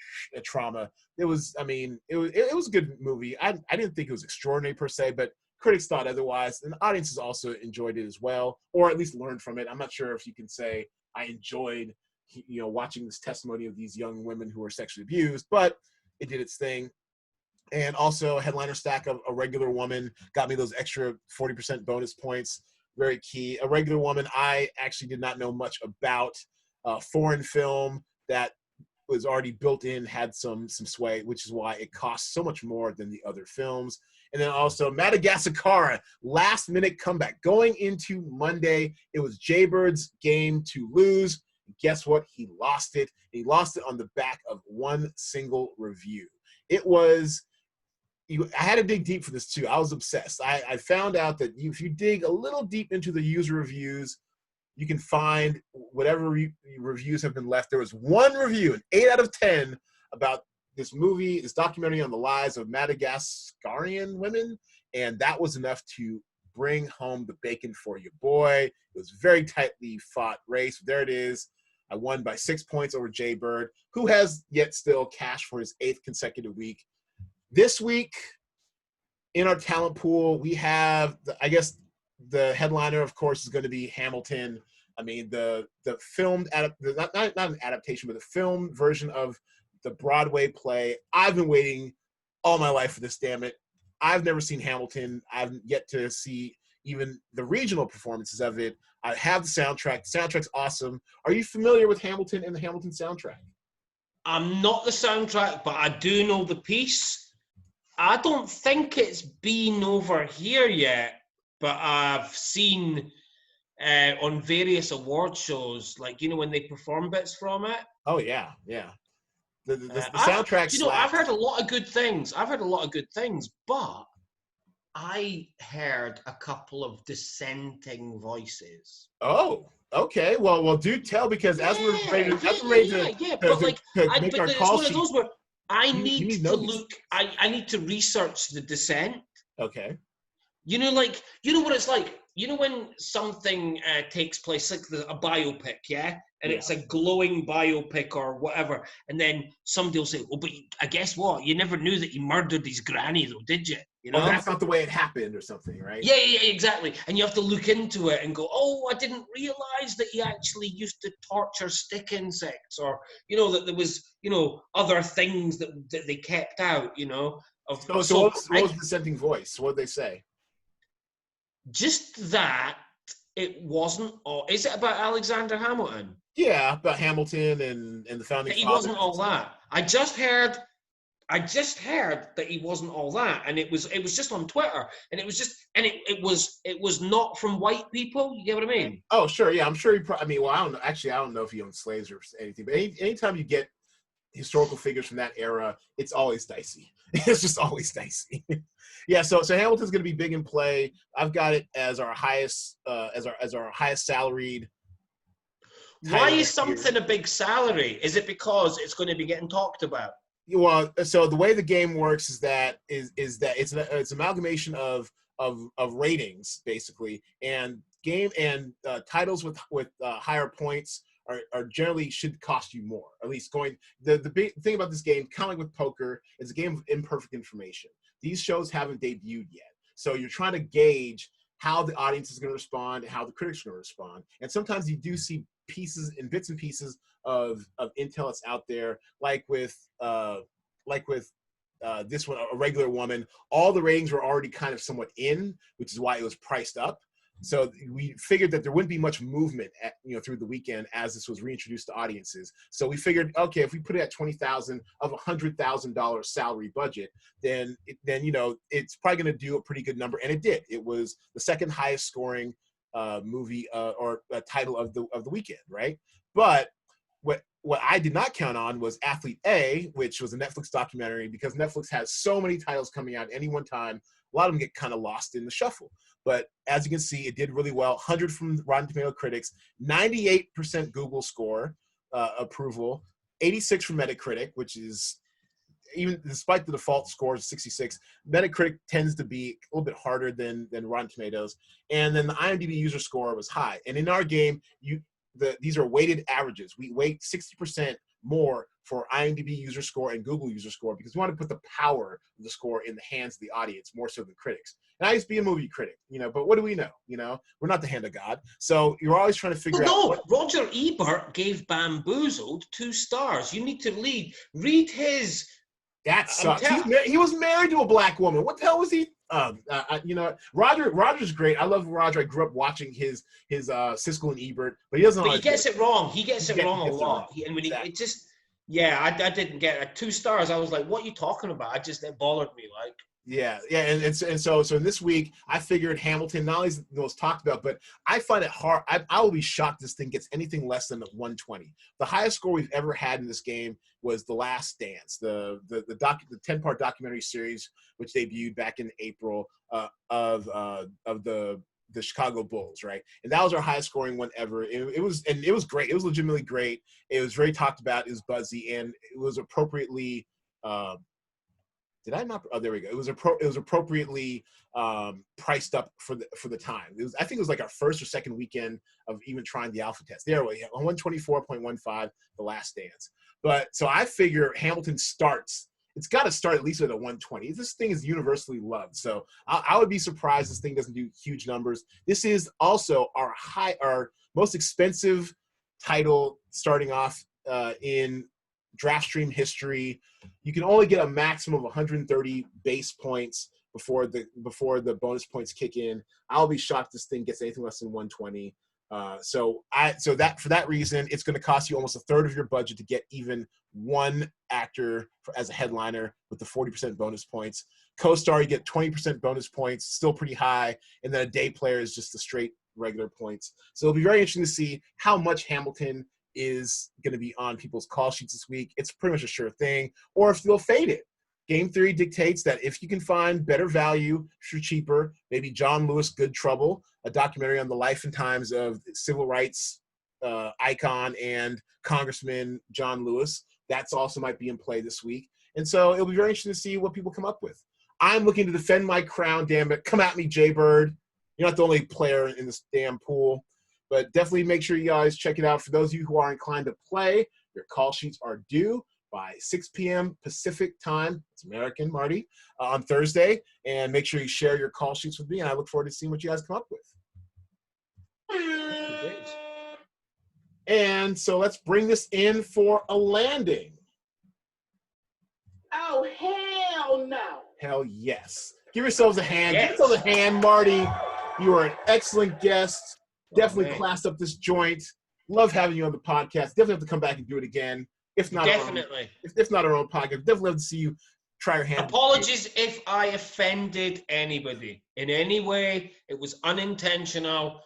trauma. It was a good movie. I didn't think it was extraordinary per se, but critics thought otherwise, and the audiences also enjoyed it as well, or at least learned from it. I'm not sure if you can say I enjoyed watching this testimony of these young women who were sexually abused, but it did its thing. And also, headliner stack of A Regular Woman got me those extra 40% bonus points. very key. A Regular Woman, I actually did not know much about. Foreign film that was already built in, had some sway, which is why it costs so much more than the other films. And then also Madagascar, last minute comeback. Going into Monday, it was Jaybird's game to lose. Guess what? He lost it. He lost it on the back of one single review. It was, I had to dig deep for this too. I was obsessed. I found out that if you dig a little deep into the user reviews, you can find whatever reviews have been left. There was one review, an 8 out of 10, about this movie, this documentary on the lives of Madagascarian women, and that was enough to bring home the bacon for your boy. It was a very tightly fought race. There it is. I won by 6 points over Jaybird, who has yet still cashed for his 8th consecutive week. This week, in our talent pool, we have, I guess, the headliner, of course, is going to be Hamilton. I mean, the filmed, not an adaptation, but the film version of the Broadway play. I've been waiting all my life for this, damn it. I've never seen Hamilton. I've yet to see even the regional performances of it. I have the soundtrack. The soundtrack's awesome. Are you familiar with Hamilton and the Hamilton soundtrack? I'm not the soundtrack, but I do know the piece. I don't think it's been over here yet, but I've seen on various award shows, like, you know, when they perform bits from it. Oh, yeah, yeah. The soundtrack. You know, I've heard a lot of good things. But I heard a couple of dissenting voices. Oh, okay. Well, do tell, because as we're ready to make our call sheet, those where I need to look. I need to research the dissent. Okay. You know, like, you know what it's like. You know when something takes place, like a biopic, yeah? And it's a glowing biopic or whatever, and then somebody will say, "Oh, but I guess what? You never knew that he murdered his granny, though, did you?" You know, that's not the way it happened, or something, right? Yeah, exactly. And you have to look into it and go, "Oh, I didn't realize that he actually used to torture stick insects," or, you know, that there was, you know, other things that they kept out, you know. So what was the dissenting voice? What did they say? Just that it wasn't all. Is it about Alexander Hamilton? Yeah, about Hamilton and the founding fathers. He wasn't all that. I just heard that he wasn't all that, and it was just on Twitter, and it was just, and it was not from white people. You get what I mean? Oh, sure, yeah, I'm sure I mean, well, I don't know. Actually, I don't know if he owned slaves or anything, but anytime you get historical figures from that era, it's always dicey. It's just always dicey. Yeah, so Hamilton's going to be big in play. I've got it as our highest highest salaried. Why is something a big salary? Is it because it's going to be getting talked about? Well, so the way the game works is that it's an amalgamation of ratings, basically, and game and titles with higher points are generally should cost you more. At least the big thing about this game, kind of like with poker, is a game of imperfect information. These shows haven't debuted yet, so you're trying to gauge how the audience is going to respond and how the critics are going to respond. And sometimes you do see pieces and bits and pieces of intel that's out there, like with this one, A Regular Woman. All the ratings were already kind of somewhat in, which is why it was priced up. So we figured that there wouldn't be much movement through the weekend as this was reintroduced to audiences. So we figured, okay, if we put it at $20,000 of $100,000 salary budget, then it's probably going to do a pretty good number, and it did. It was the second highest scoring movie or title of the weekend, right? But what I did not count on was Athlete A, which was a Netflix documentary, because Netflix has so many titles coming out at any one time. A lot of them get kind of lost in the shuffle. But as you can see, it did really well. 100 from Rotten Tomato critics, 98% Google score approval, 86 from Metacritic, which is, even despite the default score of 66, Metacritic tends to be a little bit harder than Rotten Tomatoes. And then the IMDb user score was high. And in our game, these are weighted averages. We weight 60% more for IMDb user score and Google user score, because we want to put the power of the score in the hands of the audience more so than critics. And I used to be a movie critic, but what do we know? We're not the hand of God. So you're always trying to figure out. Roger Ebert gave Bamboozled 2 stars. You need to read his. That sucks. He was married to a black woman. What the hell was he? You know, Roger's great. I love Roger. I grew up watching his Siskel and Ebert, but he doesn't. But he gets it wrong. He gets it wrong a gets it lot. wrong. And when Exactly. it just, yeah, I didn't get it. 2 stars. I was like, what are you talking about? It bothered me. Like, Yeah, and so this week I figured Hamilton not only is the most talked about, but I find it hard. I will be shocked this thing gets anything less than 120. The highest score we've ever had in this game was The Last Dance, the 10-part documentary series which debuted back in April of the Chicago Bulls, right? And that was our highest scoring one ever. It was great. It was legitimately great. It was very talked about. It was buzzy, and it was appropriately. Did I not? Oh, there we go. It was appropriately priced up for the time. I think it was like our first or second weekend of even trying the alpha test. There we go. 124.15, The Last Dance. But so I figure Hamilton starts. It's got to start at least with a 120. This thing is universally loved. So I would be surprised this thing doesn't do huge numbers. This is also our most expensive title starting off in DraftStream history. You can only get a maximum of 130 base points before the bonus points kick in. I'll be shocked this thing gets anything less than 120. So for that reason, it's going to cost you almost a third of your budget to get even one actor as a headliner with the 40% bonus points. Co-star, you get 20% bonus points, still pretty high, and then a day player is just the straight regular points. So it'll be very interesting to see how much Hamilton is going to be on people's call sheets this week. It's pretty much a sure thing, or if they'll fade it. Game theory dictates that if you can find better value for cheaper, maybe John Lewis' Good Trouble, a documentary on the life and times of civil rights icon and Congressman John Lewis, that's also might be in play this week. And so it'll be very interesting to see what people come up with. I'm looking to defend my crown, damn it. Come at me, Jaybird. You're not the only player in this damn pool. But definitely make sure you guys check it out. For those of you who are inclined to play, your call sheets are due by 6 p.m. Pacific time. It's American, Marty, on Thursday. And make sure you share your call sheets with me. And I look forward to seeing what you guys come up with. great. And so let's bring this in for a landing. Oh, hell no. Hell yes. Give yourselves a hand. Yes. Give yourselves a hand, Marty. You are an excellent guest. Definitely man. classed up this joint. Love having you on the podcast. Definitely have to come back and do it again. If not, Definitely. If not our own podcast, definitely love to see you try your hand. Apologies if I offended anybody in any way. It was unintentional.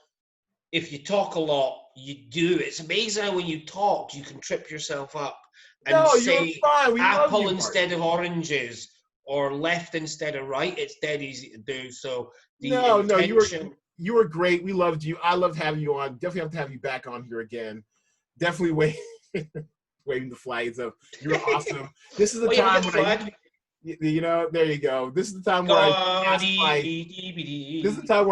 If you talk a lot, you do. It's amazing how when you talk, you can trip yourself up and say fine. We apple love you, instead of oranges or left instead of right. It's dead easy to do. So the No, intention. you were great. We loved you. I loved having you on. Definitely have to have you back on here again. Definitely waving the flags of you're awesome. This is the time when there you go. This is the time where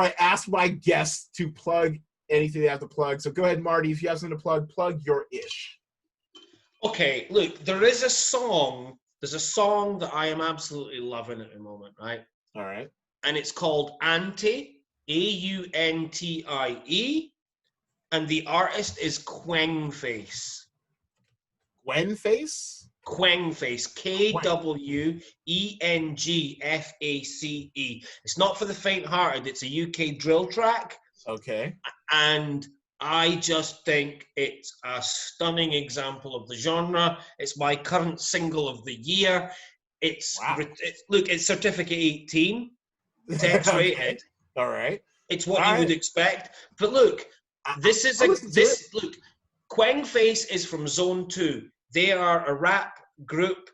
I ask my guests to plug anything they have to plug. So go ahead, Marty. If you have something to plug your ish. Okay, look, there's a song that I am absolutely loving at the moment, right? All right. And it's called Auntie. Auntie, and the artist is Quengface. Quengface? Quengface, Kwengface. It's not for the faint-hearted. It's a UK drill track. Okay. And I just think it's a stunning example of the genre. It's my current single of the year. It's Certificate 18. It's X-rated. Okay. All right. It's what you would expect. But look, Quengface is from Zone 2. They are a rap group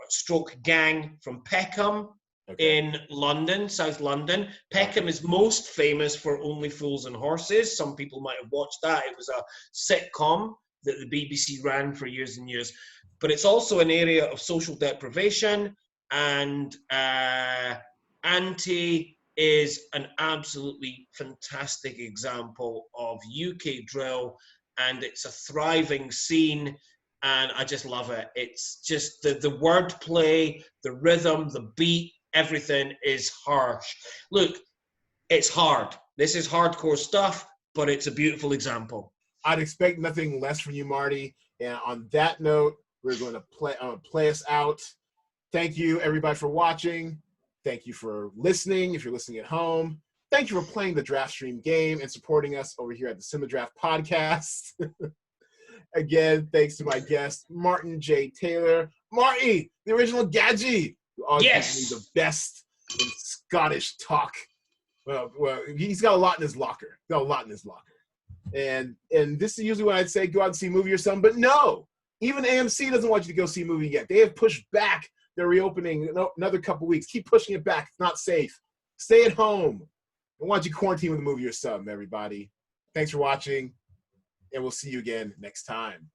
stroke gang from Peckham in London, South London. Peckham is most famous for Only Fools and Horses. Some people might have watched that. It was a sitcom that the BBC ran for years and years. But it's also an area of social deprivation, and Auntie is an absolutely fantastic example of UK drill, and it's a thriving scene, and I just love it. It's just the wordplay, the rhythm, the beat, everything is harsh. Look, it's hard. This is hardcore stuff, but it's a beautiful example. I'd expect nothing less from you, Marty. And on that note, we're going to play us out. Thank you, everybody, for watching. Thank you for listening. If you're listening at home, thank you for playing the DraftStream game and supporting us over here at the Cinema Draft Podcast. Again, thanks to my guest, Martin J. Taylor. Marty, the original Gadgie, who always gives me the best in Scottish talk. Well, he's got a lot in his locker. And this is usually when I'd say go out and see a movie or something, but no. Even AMC doesn't want you to go see a movie yet. They have pushed back their reopening another couple weeks. Keep pushing it back. It's not safe. Stay at home. I want you to quarantine with a movie or something, everybody. Thanks for watching, and we'll see you again next time.